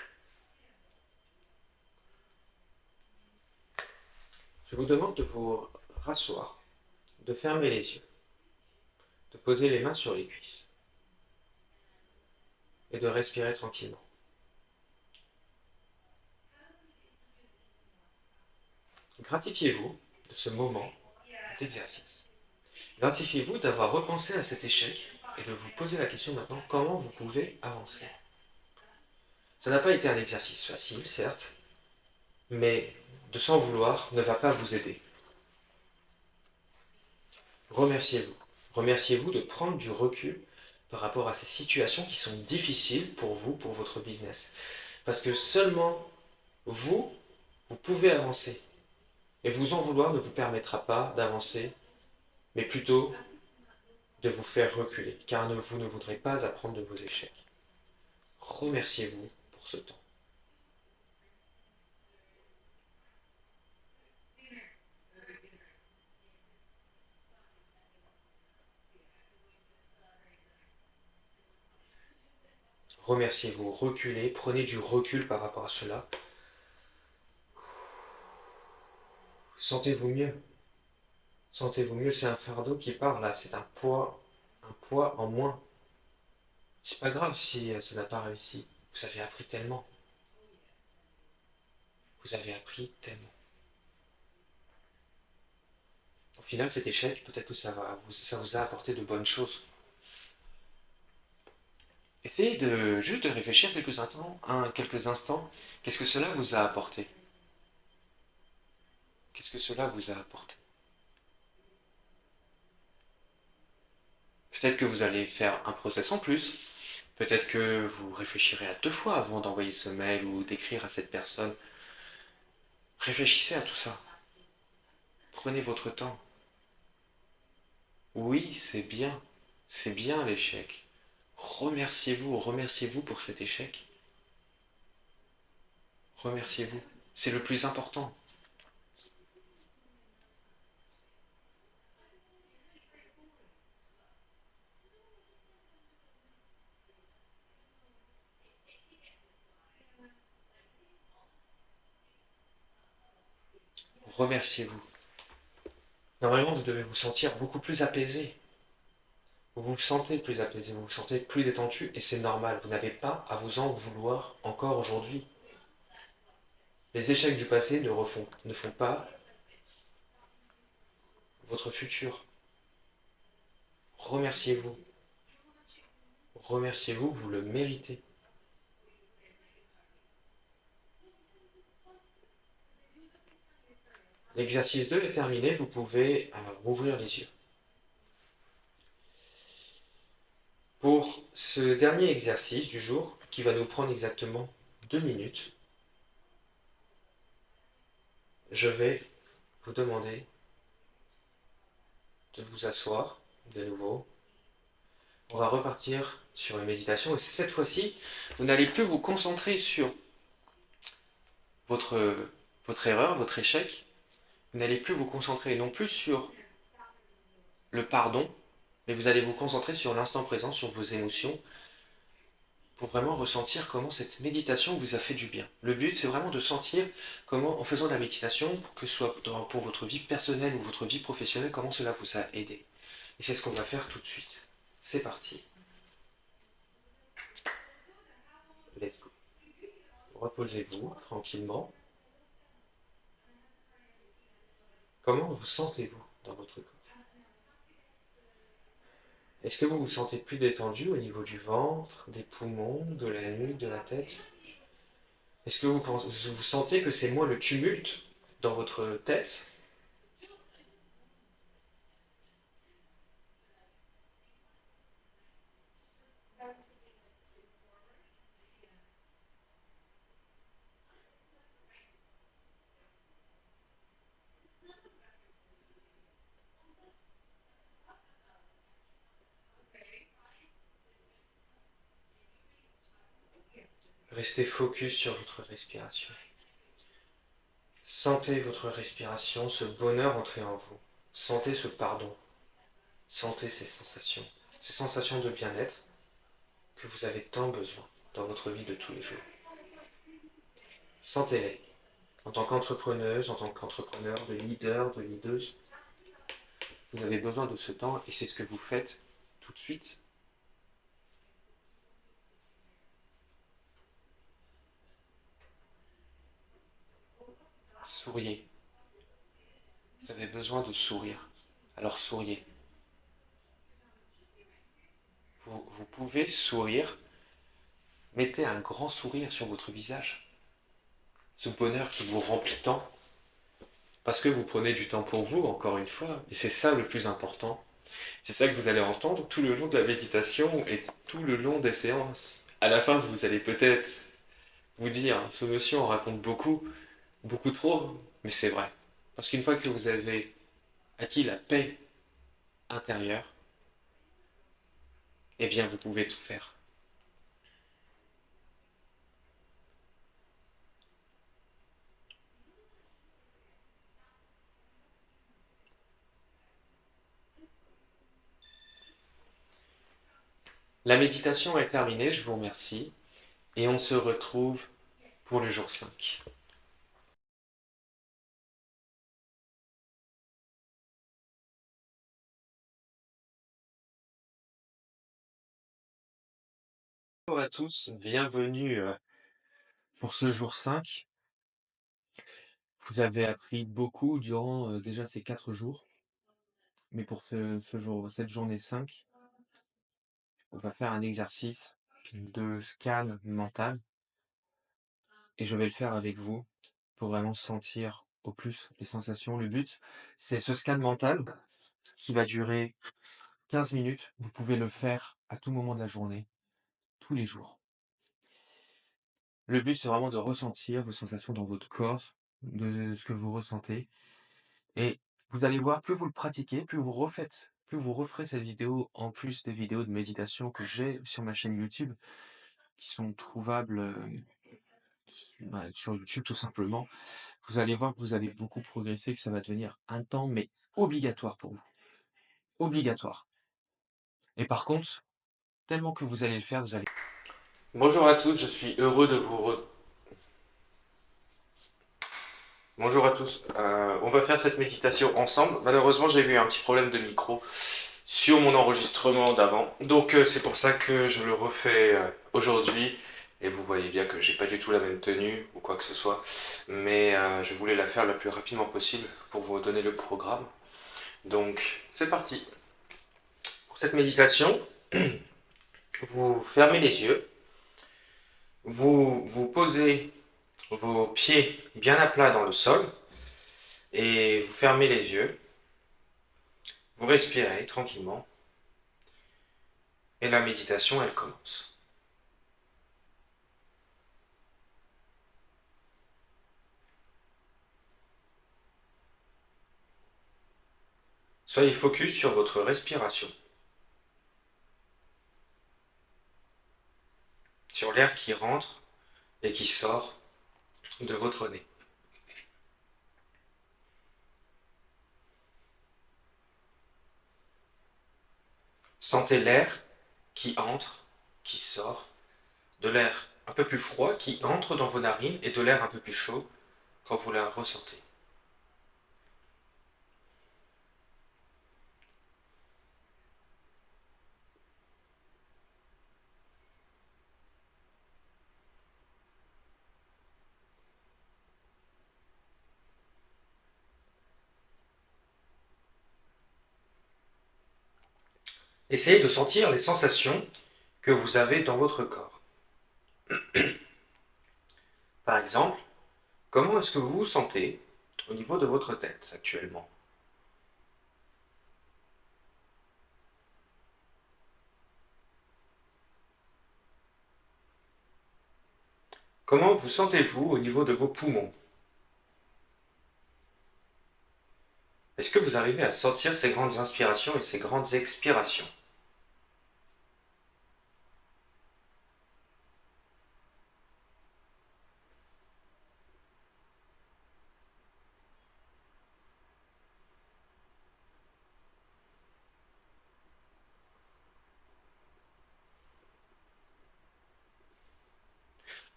Je vous demande de vous rasseoir, de fermer les yeux, de poser les mains sur les cuisses et de respirer tranquillement. Gratifiez-vous de ce moment d'exercice. Gratifiez-vous d'avoir repensé à cet échec et de vous poser la question maintenant comment vous pouvez avancer. Ça n'a pas été un exercice facile, certes, mais de s'en vouloir ne va pas vous aider. Remerciez-vous. Remerciez-vous de prendre du recul par rapport à ces situations qui sont difficiles pour vous, pour votre business. Parce que seulement vous, vous pouvez avancer. Et vous en vouloir ne vous permettra pas d'avancer, mais plutôt de vous faire reculer, car vous ne voudrez pas apprendre de vos échecs. Remerciez-vous pour ce temps. Remerciez-vous, reculez, prenez du recul par rapport à cela. Sentez-vous mieux. Sentez-vous mieux, c'est un fardeau qui part là, c'est un poids en moins. C'est pas grave si ça n'a pas réussi. Vous avez appris tellement. Vous avez appris tellement. Au final, cet échec, peut-être que ça vous a apporté de bonnes choses. Essayez juste de réfléchir quelques instants. Qu'est-ce que cela vous a apporté? Qu'est-ce que cela vous a apporté? Peut-être que vous allez faire un process en plus. Peut-être que vous réfléchirez à 2 fois avant d'envoyer ce mail ou d'écrire à cette personne. Réfléchissez à tout ça. Prenez votre temps. Oui, c'est bien. C'est bien l'échec. Remerciez-vous pour cet échec. Remerciez-vous. C'est le plus important. Remerciez-vous. Normalement, vous devez vous sentir beaucoup plus apaisé. Vous vous sentez plus apaisé, vous vous sentez plus détendu et c'est normal. Vous n'avez pas à vous en vouloir encore aujourd'hui. Les échecs du passé ne font pas votre futur. Remerciez-vous. Remerciez-vous, vous le méritez. L'exercice 2 est terminé, vous pouvez rouvrir les yeux. Pour ce dernier exercice du jour, qui va nous prendre exactement 2 minutes, je vais vous demander de vous asseoir de nouveau. On va repartir sur une méditation et cette fois-ci, vous n'allez plus vous concentrer sur votre, votre erreur, votre échec. Vous n'allez plus vous concentrer non plus sur le pardon, mais vous allez vous concentrer sur l'instant présent, sur vos émotions, pour vraiment ressentir comment cette méditation vous a fait du bien. Le but, c'est vraiment de sentir comment, en faisant de la méditation, que ce soit pour votre vie personnelle ou votre vie professionnelle, comment cela vous a aidé. Et c'est ce qu'on va faire tout de suite. C'est parti. Let's go. Reposez-vous tranquillement. Comment vous sentez-vous dans votre corps? Est-ce que vous vous sentez plus détendu au niveau du ventre, des poumons, de la nuque, de la tête? Est-ce que vous sentez que c'est moins le tumulte dans votre tête? Restez focus sur votre respiration. Sentez votre respiration, ce bonheur entrer en vous. Sentez ce pardon. Sentez ces sensations de bien-être que vous avez tant besoin dans votre vie de tous les jours. Sentez-les. En tant qu'entrepreneuse, en tant qu'entrepreneur, de leader, de leaduse, vous avez besoin de ce temps et c'est ce que vous faites tout de suite. Souriez. Vous avez besoin de sourire. Alors souriez. Vous pouvez sourire. Mettez un grand sourire sur votre visage. Ce bonheur qui vous remplit tant. Parce que vous prenez du temps pour vous, encore une fois. Et c'est ça le plus important. C'est ça que vous allez entendre tout le long de la méditation et tout le long des séances. À la fin, vous allez peut-être vous dire, ce monsieur en raconte beaucoup, beaucoup trop, mais c'est vrai. Parce qu'une fois que vous avez acquis la paix intérieure, eh bien vous pouvez tout faire. La méditation est terminée, je vous remercie, et on se retrouve pour le jour 5. Bonjour à tous, bienvenue pour ce jour 5. Vous avez appris beaucoup durant déjà ces 4 jours, mais pour cette journée 5, on va faire un exercice de scan mental et je vais le faire avec vous pour vraiment sentir au plus les sensations. Le but, c'est ce scan mental qui va durer 15 minutes. Vous pouvez le faire à tout moment de la journée, tous les jours. Le but, c'est vraiment de ressentir vos sensations dans votre corps, de ce que vous ressentez. Et vous allez voir, plus vous le pratiquez, plus vous referez cette vidéo en plus des vidéos de méditation que j'ai sur ma chaîne YouTube, qui sont trouvables sur YouTube tout simplement. Vous allez voir que vous avez beaucoup progressé, que ça va devenir un temps, mais obligatoire pour vous. Obligatoire. Et par contre, tellement que vous allez le faire, vous allez... Bonjour à tous, je suis heureux de vous... Bonjour à tous, on va faire cette méditation ensemble. Malheureusement, j'ai eu un petit problème de micro sur mon enregistrement d'avant. Donc c'est pour ça que je le refais aujourd'hui. Et vous voyez bien que j'ai pas du tout la même tenue ou quoi que ce soit. Mais je voulais la faire le plus rapidement possible pour vous donner le programme. Donc, c'est parti. Pour cette méditation, vous fermez les yeux, vous posez vos pieds bien à plat dans le sol et vous fermez les yeux, vous respirez tranquillement et la méditation, elle commence. Soyez focus sur votre respiration, sur l'air qui rentre et qui sort de votre nez. Sentez l'air qui entre, qui sort, de l'air un peu plus froid qui entre dans vos narines et de l'air un peu plus chaud quand vous la ressentez. Essayez de sentir les sensations que vous avez dans votre corps. Par exemple, comment est-ce que vous vous sentez au niveau de votre tête actuellement? Comment vous sentez-vous au niveau de vos poumons? Est-ce que vous arrivez à sentir ces grandes inspirations et ces grandes expirations?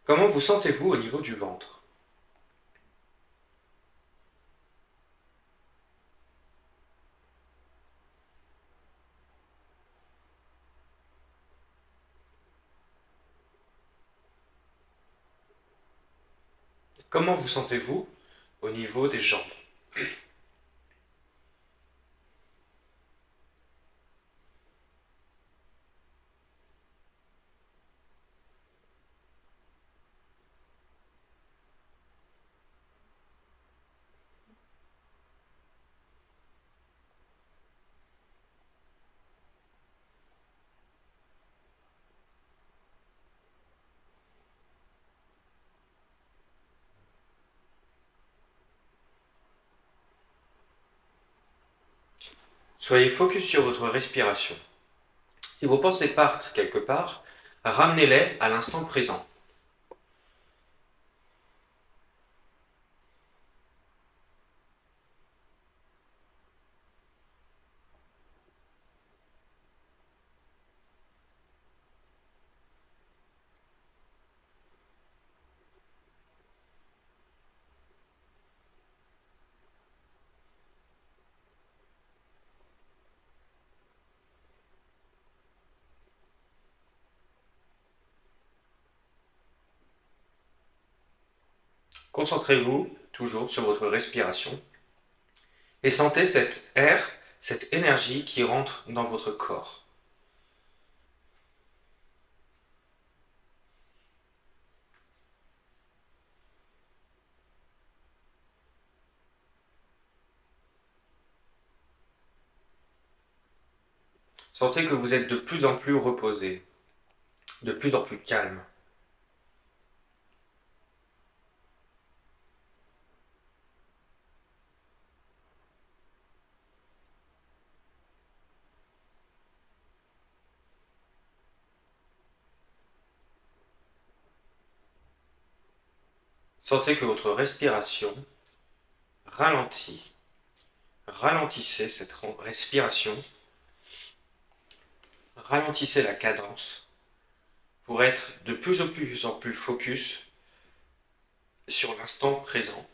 Comment vous sentez-vous au niveau du ventre? Comment vous sentez-vous au niveau des jambes? Soyez focus sur votre respiration. Si vos pensées partent quelque part, ramenez-les à l'instant présent. Concentrez-vous toujours sur votre respiration et sentez cet air, cette énergie qui rentre dans votre corps. Sentez que vous êtes de plus en plus reposé, de plus en plus calme. Sentez que votre respiration ralentit. Ralentissez cette respiration, ralentissez la cadence pour être de plus en plus focus sur l'instant présent.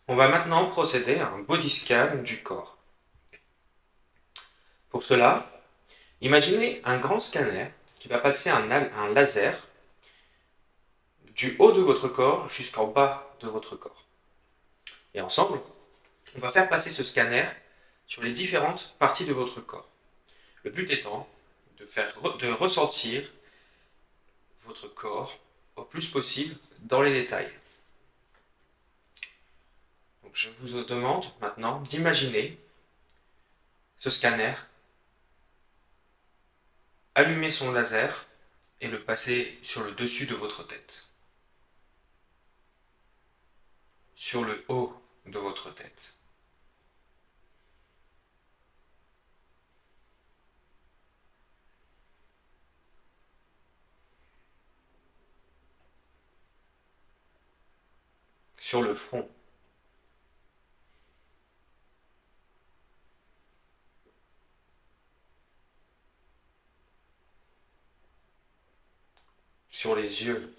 On va maintenant procéder à un body scan du corps. Pour cela, imaginez un grand scanner qui va passer un laser du haut de votre corps jusqu'en bas de votre corps. Et ensemble, on va faire passer ce scanner sur les différentes parties de votre corps. Le but étant de ressentir votre corps au plus possible dans les détails. Donc je vous demande maintenant d'imaginer ce scanner allumer son laser et le passer sur le dessus de votre tête, sur le haut de votre tête, sur le front, sur les yeux,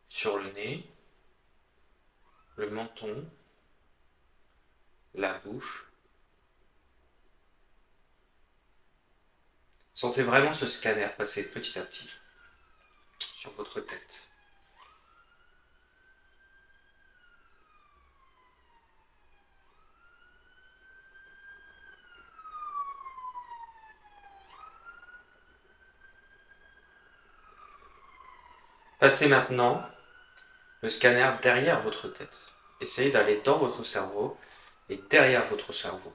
sur le nez, le menton, la bouche. Sentez vraiment ce scanner passer petit à petit sur votre tête. Passez maintenant le scanner derrière votre tête. Essayez d'aller dans votre cerveau et derrière votre cerveau.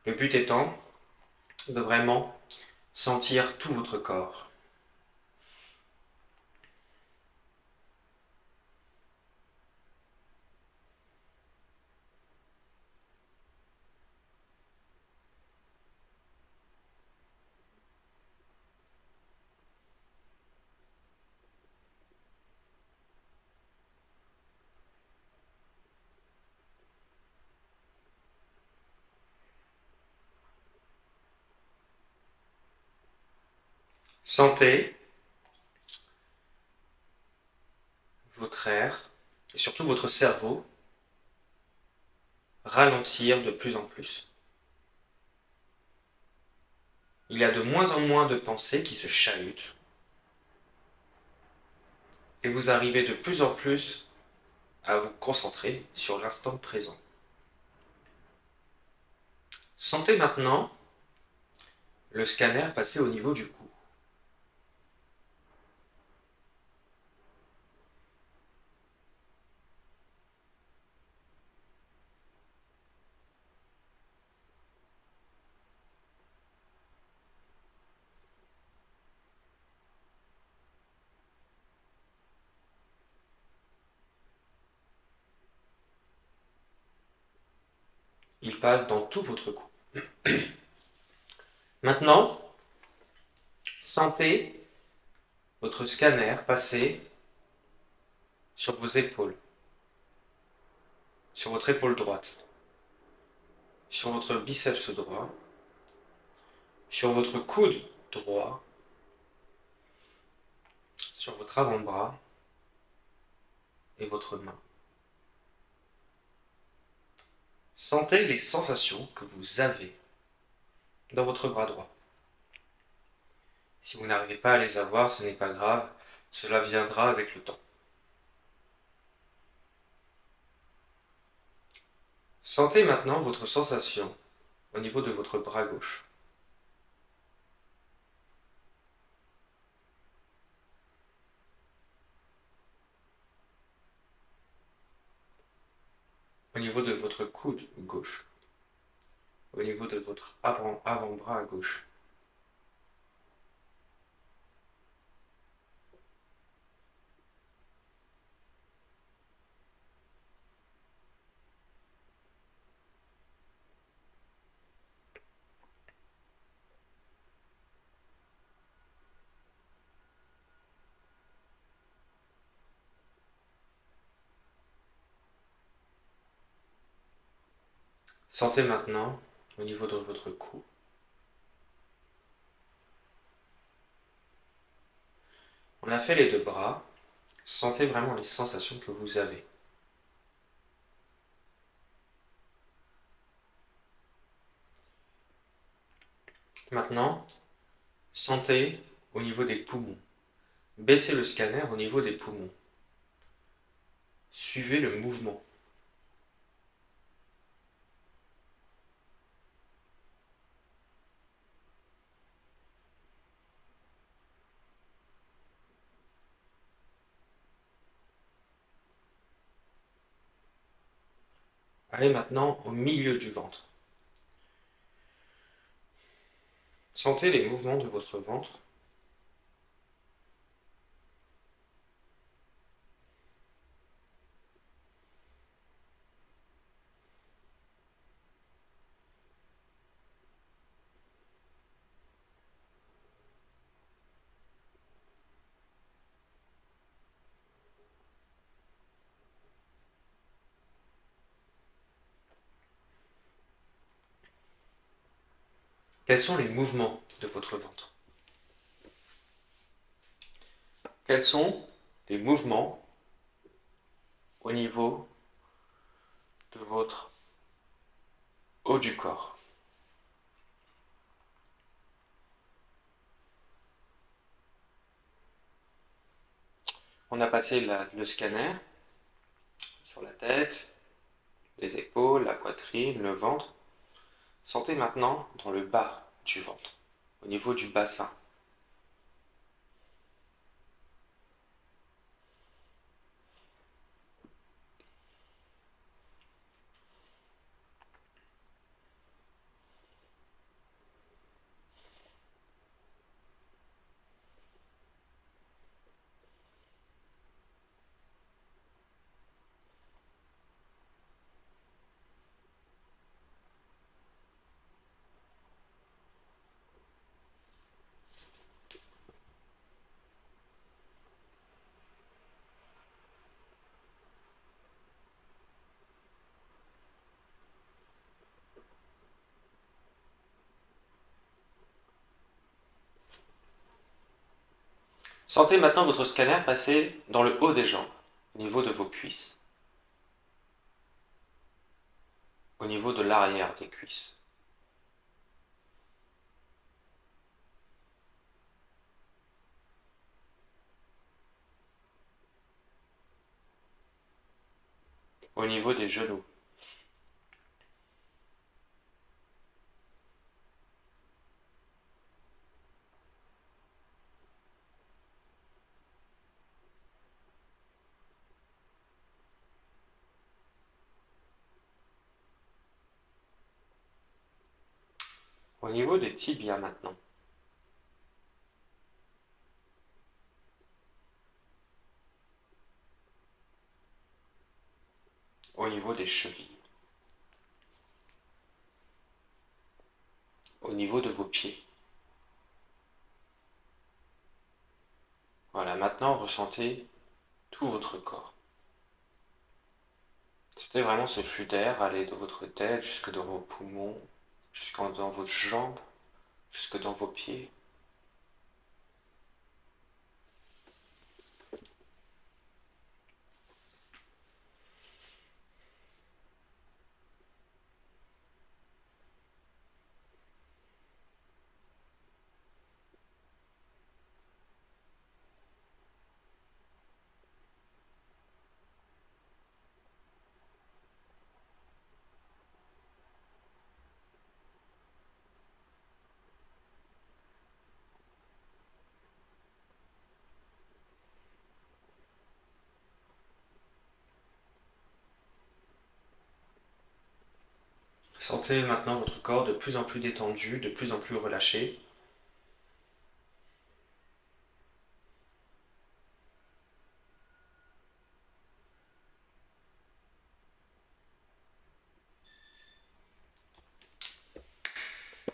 Le but étant de vraiment sentir tout votre corps. Sentez votre air et surtout votre cerveau ralentir de plus en plus. Il y a de moins en moins de pensées qui se chahutent et vous arrivez de plus en plus à vous concentrer sur l'instant présent. Sentez maintenant le scanner passer au niveau du cou. Il passe dans tout votre cou. Maintenant, sentez votre scanner passer sur vos épaules, sur votre épaule droite, sur votre biceps droit, sur votre coude droit, sur votre avant-bras et votre main. Sentez les sensations que vous avez dans votre bras droit. Si vous n'arrivez pas à les avoir, ce n'est pas grave, cela viendra avec le temps. Sentez maintenant votre sensation au niveau de votre bras gauche. Au niveau de votre coude gauche. Au niveau de votre avant-bras à gauche. Sentez maintenant au niveau de votre cou. On a fait les deux bras. Sentez vraiment les sensations que vous avez. Maintenant, sentez au niveau des poumons. Baissez le scanner au niveau des poumons. Suivez le mouvement. Allez maintenant au milieu du ventre. Sentez les mouvements de votre ventre. Quels sont les mouvements de votre ventre? Quels sont les mouvements au niveau de votre haut du corps? On a passé le scanner sur la tête, les épaules, la poitrine, le ventre. Sentez maintenant dans le bas du ventre, au niveau du bassin. Sentez maintenant votre scanner passer dans le haut des jambes, au niveau de vos cuisses, au niveau de l'arrière des cuisses, au niveau des genoux, au niveau des tibias maintenant, au niveau des chevilles, au niveau de vos pieds. Voilà, maintenant ressentez tout votre corps. Sentez vraiment ce flux d'air aller de votre tête jusque dans vos poumons, jusque dans vos jambes, jusque dans vos pieds. Sentez maintenant votre corps de plus en plus détendu, de plus en plus relâché.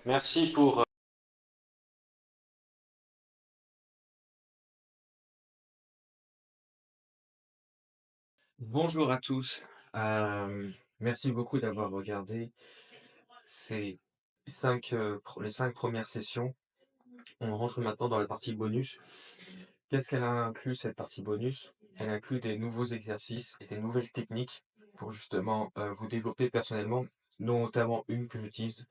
Merci pour... Bonjour à tous. Merci beaucoup d'avoir regardé ces les 5 premières sessions. On rentre maintenant dans la partie bonus. Qu'est-ce qu'elle a inclus, cette partie bonus? Elle inclut des nouveaux exercices et des nouvelles techniques pour justement, vous développer personnellement, notamment une que j'utilise,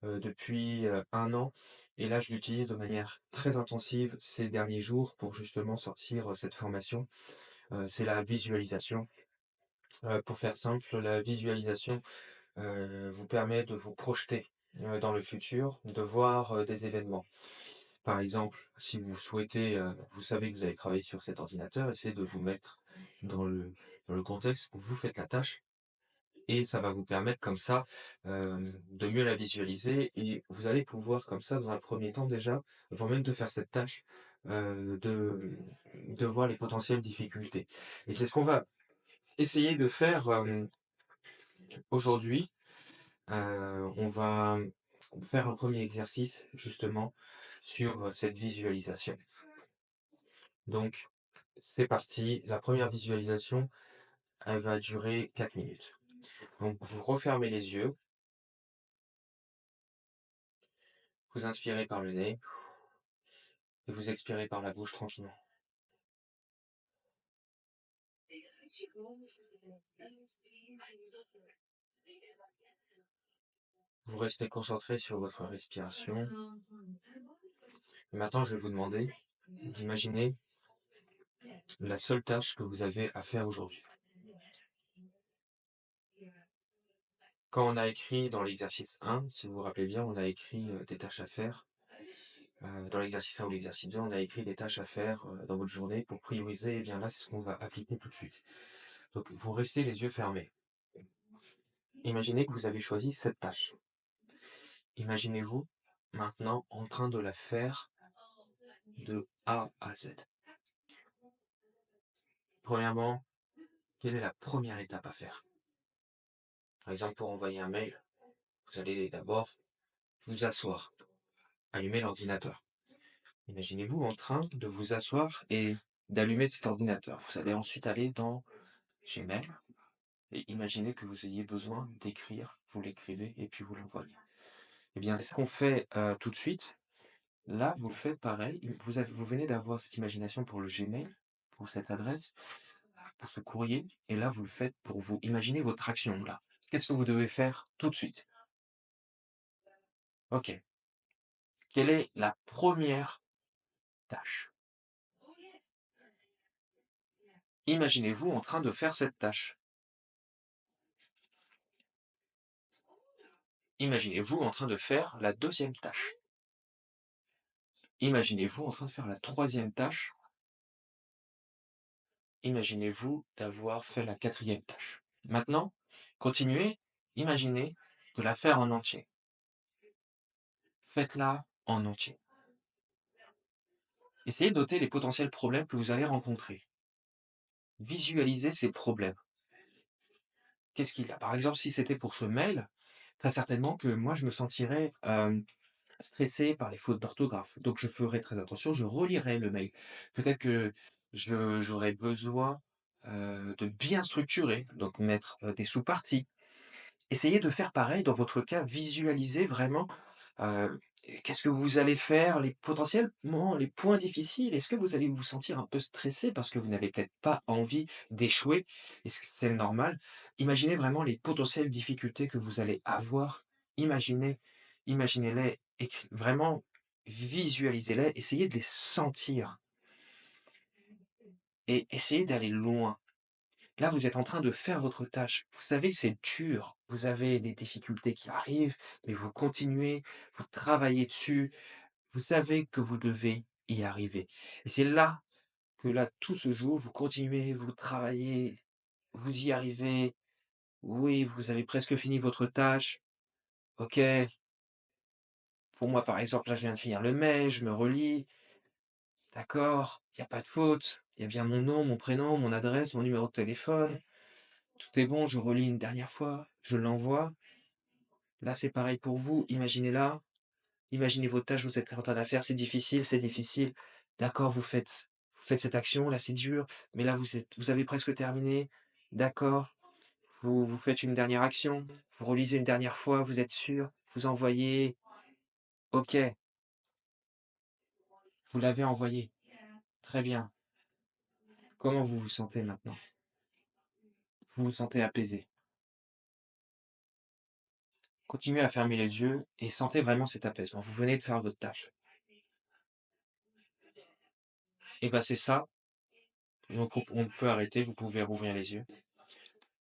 depuis, 1 an et là je l'utilise de manière très intensive ces derniers jours pour justement sortir, cette formation. C'est la visualisation. Pour faire simple, la visualisation, vous permet de vous projeter, dans le futur, de voir, des événements. Par exemple, si vous souhaitez, vous savez que vous allez travailler sur cet ordinateur, essayez de vous mettre dans le contexte où vous faites la tâche et ça va vous permettre comme ça, de mieux la visualiser et vous allez pouvoir comme ça, dans un premier temps déjà, avant même de faire cette tâche, de voir les potentielles difficultés et c'est ce qu'on va essayer de faire, aujourd'hui. On va faire un premier exercice justement sur, cette visualisation. Donc, c'est parti. La première visualisation, elle va durer 4 minutes. Donc, vous refermez les yeux, vous inspirez par le nez et vous expirez par la bouche tranquillement. Vous restez concentré sur votre respiration. Et maintenant, je vais vous demander d'imaginer la seule tâche que vous avez à faire aujourd'hui. Quand on a écrit dans l'exercice 1, si vous vous rappelez bien, on a écrit des tâches à faire. Dans l'exercice 1 ou l'exercice 2, on a écrit des tâches à faire dans votre journée pour prioriser. Et bien là, c'est ce qu'on va appliquer tout de suite. Donc, vous restez les yeux fermés. Imaginez que vous avez choisi cette tâche. Imaginez-vous maintenant en train de la faire de A à Z. Premièrement, quelle est la première étape à faire? Par exemple, pour envoyer un mail, vous allez d'abord vous asseoir, allumer l'ordinateur. Imaginez-vous en train de vous asseoir et d'allumer cet ordinateur. Vous allez ensuite aller dans Gmail et imaginez que vous ayez besoin d'écrire, vous l'écrivez et puis vous l'envoyez. Eh bien, ce qu'on fait tout de suite, là, vous le faites pareil. Vous venez d'avoir cette imagination pour le Gmail, pour cette adresse, pour ce courrier, et là, vous le faites pour vous. Imaginez votre action là. Qu'est-ce que vous devez faire tout de suite? Ok. Quelle est la première tâche? Imaginez-vous en train de faire cette tâche. Imaginez-vous en train de faire la deuxième tâche. Imaginez-vous en train de faire la troisième tâche. Imaginez-vous d'avoir fait la quatrième tâche. Maintenant, continuez, imaginez de la faire en entier. Faites-la en entier. Essayez de noter les potentiels problèmes que vous allez rencontrer. Visualisez ces problèmes. Qu'est-ce qu'il y a? Par exemple, si c'était pour ce mail, très certainement que moi je me sentirais stressé par les fautes d'orthographe. Donc je ferai très attention, je relirai le mail. Peut-être que j'aurais besoin de bien structurer, donc mettre des sous-parties. Essayez de faire pareil dans votre cas, visualisez vraiment, heu, qu'est-ce que vous allez faire, les potentiellement les points difficiles. Est-ce que vous allez vous sentir un peu stressé parce que vous n'avez peut-être pas envie d'échouer? Est-ce que c'est normal? Imaginez vraiment les potentielles difficultés que vous allez avoir. Imaginez imaginez-les, vraiment visualisez-les, essayez de les sentir et essayez d'aller loin. Là, vous êtes en train de faire votre tâche. Vous savez que c'est dur. Vous avez des difficultés qui arrivent, mais vous continuez, vous travaillez dessus. Vous savez que vous devez y arriver. Et c'est là que là, tout se joue. Vous continuez, vous travaillez, vous y arrivez. Oui, vous avez presque fini votre tâche. OK. Pour moi, par exemple, là, je viens de finir le mail, je me relis. D'accord. Il n'y a pas de faute. Il y a bien mon nom, mon prénom, mon adresse, mon numéro de téléphone. Tout est bon, je relis une dernière fois, je l'envoie. Là, c'est pareil pour vous. Imaginez là, imaginez vos tâches, vous êtes en train de la faire, c'est difficile, c'est difficile. D'accord, vous faites cette action, là, c'est dur, mais là, vous avez presque terminé. D'accord, vous faites une dernière action, vous relisez une dernière fois, vous êtes sûr, vous envoyez. OK, vous l'avez envoyé. Très bien. Comment vous vous sentez maintenant? Vous vous sentez apaisé. Continuez à fermer les yeux et sentez vraiment cet apaisement. Vous venez de faire votre tâche. Et ben c'est ça, donc on peut arrêter, vous pouvez rouvrir les yeux.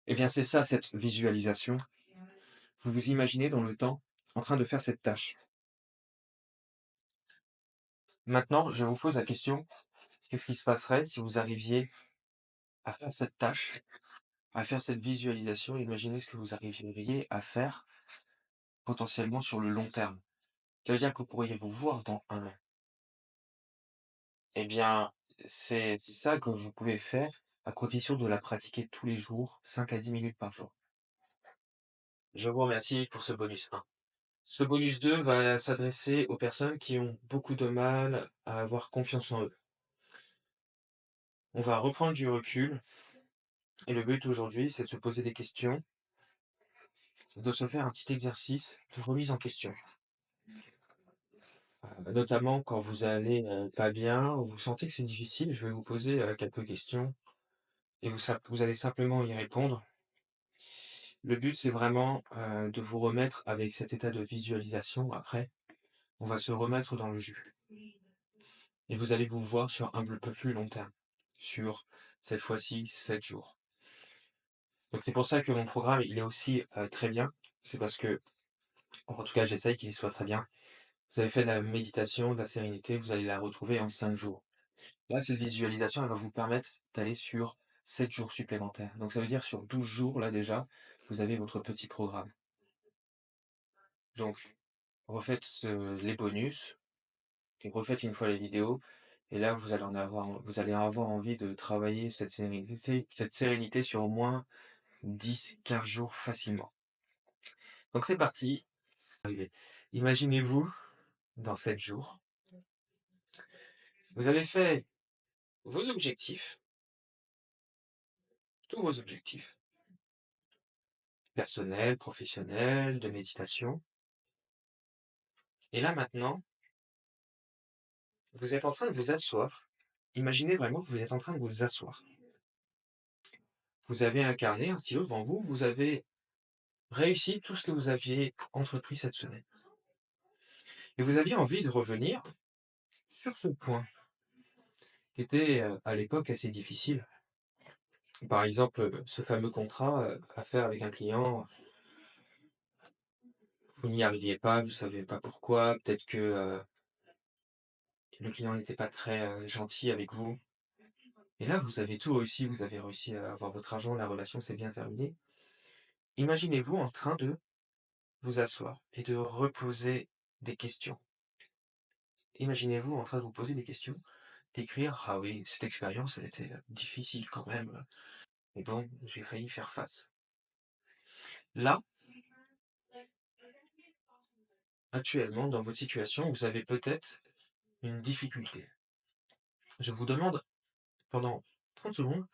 Et bien c'est ça cette visualisation. Vous vous imaginez dans le temps en train de faire cette tâche. Maintenant, je vous pose la question, qu'est-ce qui se passerait si vous arriviez à faire cette tâche, à faire cette visualisation? Imaginez ce que vous arriveriez à faire potentiellement sur le long terme. Ça veut dire que vous pourriez vous voir dans 1 an. Eh bien, c'est ça que vous pouvez faire à condition de la pratiquer tous les jours, 5 à 10 minutes par jour. Je vous remercie pour ce bonus 1. Ce bonus 2 va s'adresser aux personnes qui ont beaucoup de mal à avoir confiance en eux. On va reprendre du recul et le but aujourd'hui, c'est de se poser des questions, de se faire un petit exercice de remise en question. Notamment quand vous allez pas bien ou vous sentez que c'est difficile, je vais vous poser quelques questions et vous allez simplement y répondre. Le but, c'est vraiment de vous remettre avec cet état de visualisation. Après, on va se remettre dans le jus et vous allez vous voir sur un peu plus long terme, sur cette fois-ci 7 jours. Donc c'est pour ça que mon programme, il est aussi très bien. C'est parce que, en tout cas, j'essaye qu'il soit très bien. Vous avez fait de la méditation, de la sérénité, vous allez la retrouver en 5 jours. Là, cette visualisation, elle va vous permettre d'aller sur 7 jours supplémentaires. Donc ça veut dire sur 12 jours, là déjà, vous avez votre petit programme. Donc, refaites les bonus, et refaites une fois les vidéos, et là, vous allez avoir envie de travailler cette sérénité sur au moins 10, 15 jours facilement. Donc c'est parti. Arrivé. Imaginez-vous dans 7 jours. Vous avez fait vos objectifs, tous vos objectifs, personnels, professionnels, de méditation. Et là maintenant, vous êtes en train de vous asseoir. Imaginez vraiment que vous êtes en train de vous asseoir. Vous avez un carnet, un stylo devant vous, vous avez réussi tout ce que vous aviez entrepris cette semaine. Et vous aviez envie de revenir sur ce point qui était à l'époque assez difficile. Par exemple, ce fameux contrat à faire avec un client, vous n'y arriviez pas, vous ne saviez pas pourquoi, peut-être que le client n'était pas très gentil avec vous. Et là, vous avez tout réussi, vous avez réussi à avoir votre argent, la relation s'est bien terminée. Imaginez-vous en train de vous asseoir et de reposer des questions. Imaginez-vous en train de vous poser des questions, d'écrire: «Ah oui, cette expérience, elle était difficile quand même, mais bon, j'ai failli faire face». Là, actuellement, dans votre situation, vous avez peut-être une difficulté. Je vous demande, pendant 30 secondes,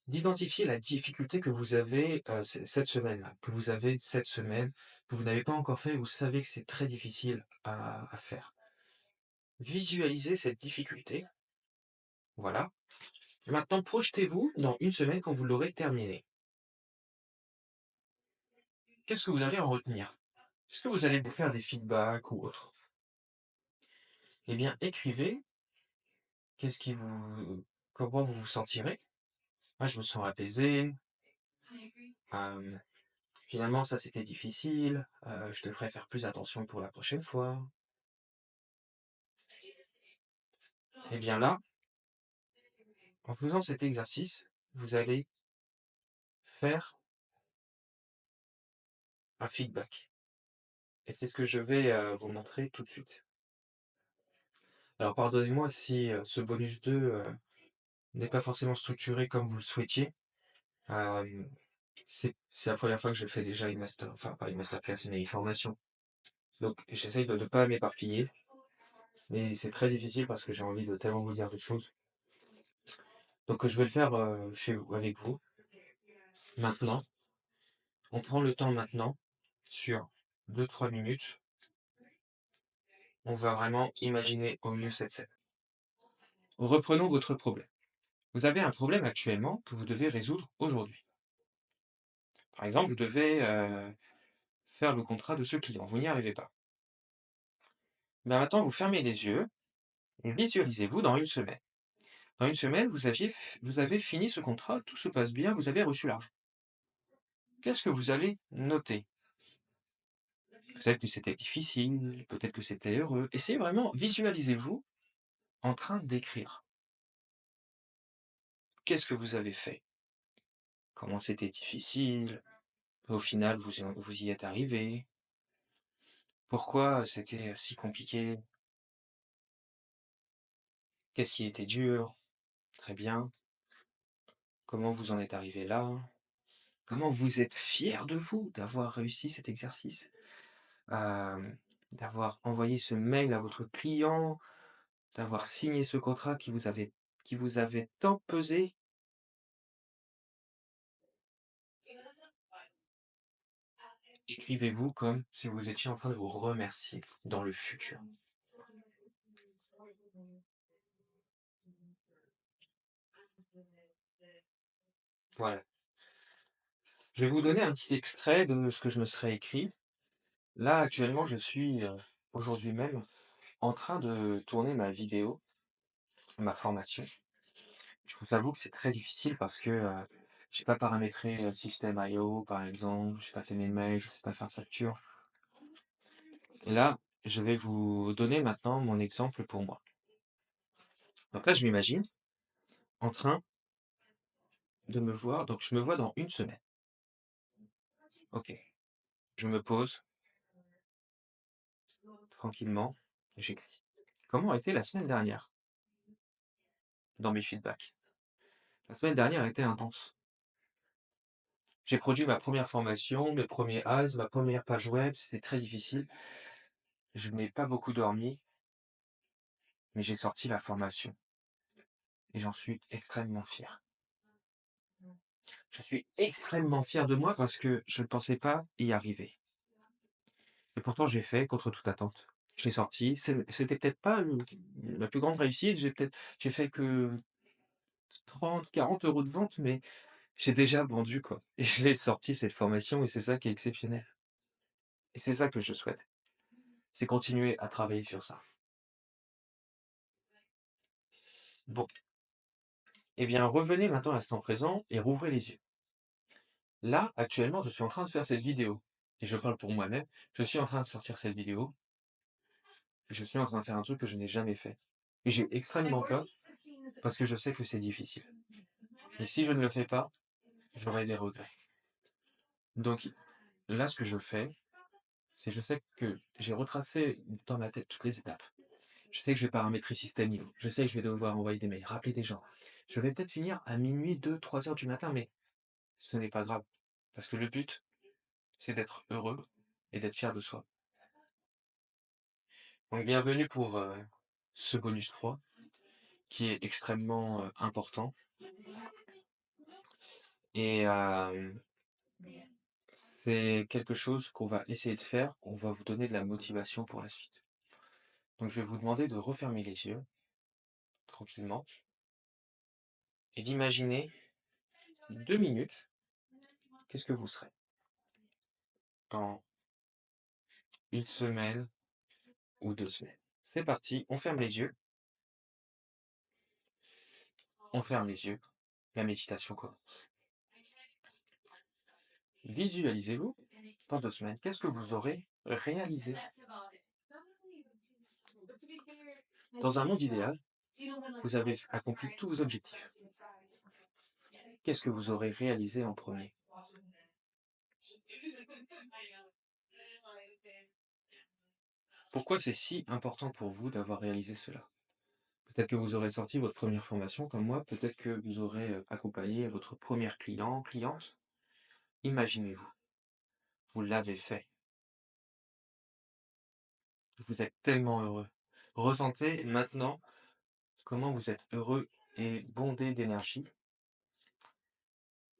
d'identifier la difficulté que vous avez cette semaine-là, que vous avez cette semaine, que vous n'avez pas encore fait, vous savez que c'est très difficile à faire. Visualisez cette difficulté, voilà. Et maintenant, projetez-vous dans 1 semaine quand vous l'aurez terminé. Qu'est-ce que vous allez en retenir? Est-ce que vous allez vous faire des feedbacks ou autre? Eh bien, écrivez, qu'est-ce qui vous comment vous vous sentirez? Moi, je me sens apaisé, hem, finalement, ça, c'était difficile, je devrais faire plus attention pour la prochaine fois. Eh bien là, en faisant cet exercice, vous allez faire un feedback et c'est ce que je vais, vous montrer tout de suite. Alors pardonnez-moi si, ce bonus 2 n'est pas forcément structuré comme vous le souhaitiez. Hem, c'est la première fois que je fais déjà une enfin pas une masterclass, mais une formation. Donc j'essaye de ne pas m'éparpiller, mais c'est très difficile parce que j'ai envie de tellement vous dire de choses. Donc je vais le faire, chez vous avec vous, maintenant. On prend le temps maintenant, sur 2, 3 minutes, on va vraiment imaginer au mieux cette scène. Reprenons votre problème. Vous avez un problème actuellement que vous devez résoudre aujourd'hui. Par exemple, vous devez, faire le contrat de ce client, vous n'y arrivez pas. Ben, maintenant vous fermez les yeux et visualisez-vous dans une semaine. Dans une semaine, vous avez fini ce contrat, tout se passe bien, vous avez reçu l'argent. Qu'est-ce que vous allez noter? Peut-être que c'était difficile, peut-être que c'était heureux. Essayez vraiment, visualisez-vous en train d'écrire. Qu'est-ce que vous avez fait? Comment c'était difficile? Au final, vous y êtes arrivé? Pourquoi c'était si compliqué? Qu'est-ce qui était dur? Très bien. Comment vous en êtes arrivé là? Comment vous êtes fier de vous d'avoir réussi cet exercice? D'avoir envoyé ce mail à votre client, d'avoir signé ce contrat qui vous avait tant pesé. Écrivez-vous comme si vous étiez en train de vous remercier dans le futur. Voilà. Je vais vous donner un petit extrait de ce que je me serais écrit. Là, actuellement, je suis, aujourd'hui même, en train de tourner ma vidéo, ma formation. Je vous avoue que c'est très difficile parce que, j'ai pas paramétré le système IO, par exemple, j'ai pas fait mes mails, je sais pas faire de facture. Et là, je vais vous donner maintenant mon exemple pour moi. Donc là, je m'imagine en train de me voir, donc je me vois dans une semaine. OK. Je me pose tranquillement et j'écris. Comment a été la semaine dernière? Dans mes feedbacks. La semaine dernière a été intense. J'ai produit ma première formation, mes premiers ads, ma première page web, c'était très difficile. Je n'ai pas beaucoup dormi, mais j'ai sorti la formation et j'en suis extrêmement fier. Je suis extrêmement fier de moi parce que je ne pensais pas y arriver. Et pourtant, j'ai fait contre toute attente. Je l'ai sorti. C'était peut-être pas la plus grande réussite. J'ai fait que 30, 40 euros de vente, mais j'ai déjà vendu, quoi. Et je l'ai sorti, cette formation, et c'est ça qui est exceptionnel. Et c'est ça que je souhaite. C'est continuer à travailler sur ça. Bon. Eh bien, revenez maintenant à l'instant présent et rouvrez les yeux. Là, actuellement, je suis en train de faire cette vidéo. Et je parle pour moi-même. Je suis en train de sortir cette vidéo. Je suis en train de faire un truc que je n'ai jamais fait. Et j'ai extrêmement peur parce que je sais que c'est difficile. Et si je ne le fais pas, j'aurai des regrets. Donc là, ce que je fais, c'est je sais que j'ai retracé dans ma tête toutes les étapes. Je sais que je vais paramétrer système niveau. Je sais que je vais devoir envoyer des mails, rappeler des gens. Je vais peut-être finir à minuit, 2, 3 heures du matin, mais ce n'est pas grave. Parce que le but, c'est d'être heureux et d'être fier de soi. Donc bienvenue pour ce bonus 3 qui est extrêmement important. Et c'est quelque chose qu'on va essayer de faire. On va vous donner de la motivation pour la suite. Donc je vais vous demander de refermer les yeux tranquillement et d'imaginer 2 minutes, qu'est-ce que vous serez dans une semaine ou 2 semaines. C'est parti, on ferme les yeux, on ferme les yeux, la méditation commence. Visualisez-vous dans 2 semaines, qu'est-ce que vous aurez réalisé? Dans un monde idéal, vous avez accompli tous vos objectifs. Qu'est-ce que vous aurez réalisé en premier? Pourquoi c'est si important pour vous d'avoir réalisé cela? Peut-être que vous aurez sorti votre première formation comme moi, peut-être que vous aurez accompagné votre première cliente. Imaginez-vous, vous l'avez fait. Vous êtes tellement heureux. Ressentez maintenant comment vous êtes heureux et bondé d'énergie.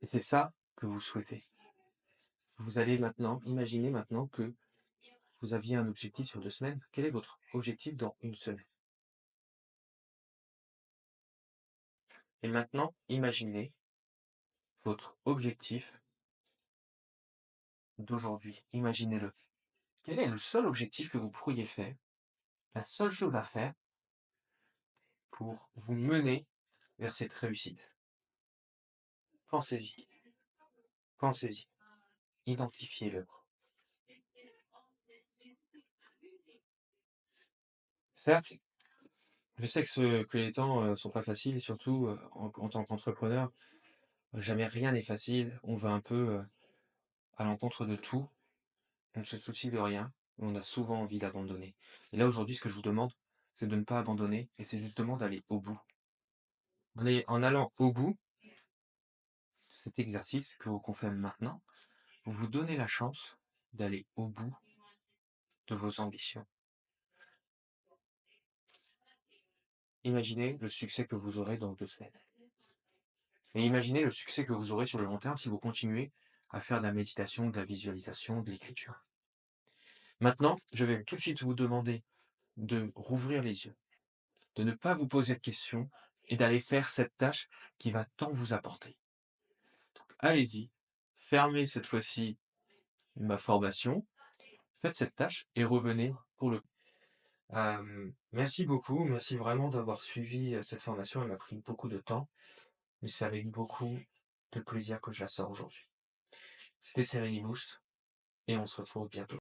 Et c'est ça que vous souhaitez. Vous allez maintenant, imaginer maintenant que vous aviez un objectif sur 2 semaines. Quel est votre objectif dans une semaine? Et maintenant, imaginez votre objectif d'aujourd'hui. Imaginez-le. Quel est le seul objectif que vous pourriez faire, la seule chose à faire pour vous mener vers cette réussite? Pensez-y, pensez-y, identifiez-le. Certes, je sais que les temps sont pas faciles, et surtout en tant qu'entrepreneur, jamais rien n'est facile. On va un peu à l'encontre de tout, on ne se soucie de rien, et on a souvent envie d'abandonner. Et là aujourd'hui, ce que je vous demande, c'est de ne pas abandonner, et c'est justement d'aller au bout. En allant au bout de cet exercice qu'on fait maintenant, vous vous donnez la chance d'aller au bout de vos ambitions. Imaginez le succès que vous aurez dans 2 semaines. Et imaginez le succès que vous aurez sur le long terme si vous continuez à faire de la méditation, de la visualisation, de l'écriture. Maintenant, je vais tout de suite vous demander de rouvrir les yeux, de ne pas vous poser de questions et d'aller faire cette tâche qui va tant vous apporter. Donc allez-y, fermez cette fois-ci ma formation, faites cette tâche et revenez pour le... Merci beaucoup, merci vraiment d'avoir suivi cette formation, elle m'a pris beaucoup de temps, mais c'est avec beaucoup de plaisir que je la sors aujourd'hui. C'était Serenity Boost et on se retrouve bientôt.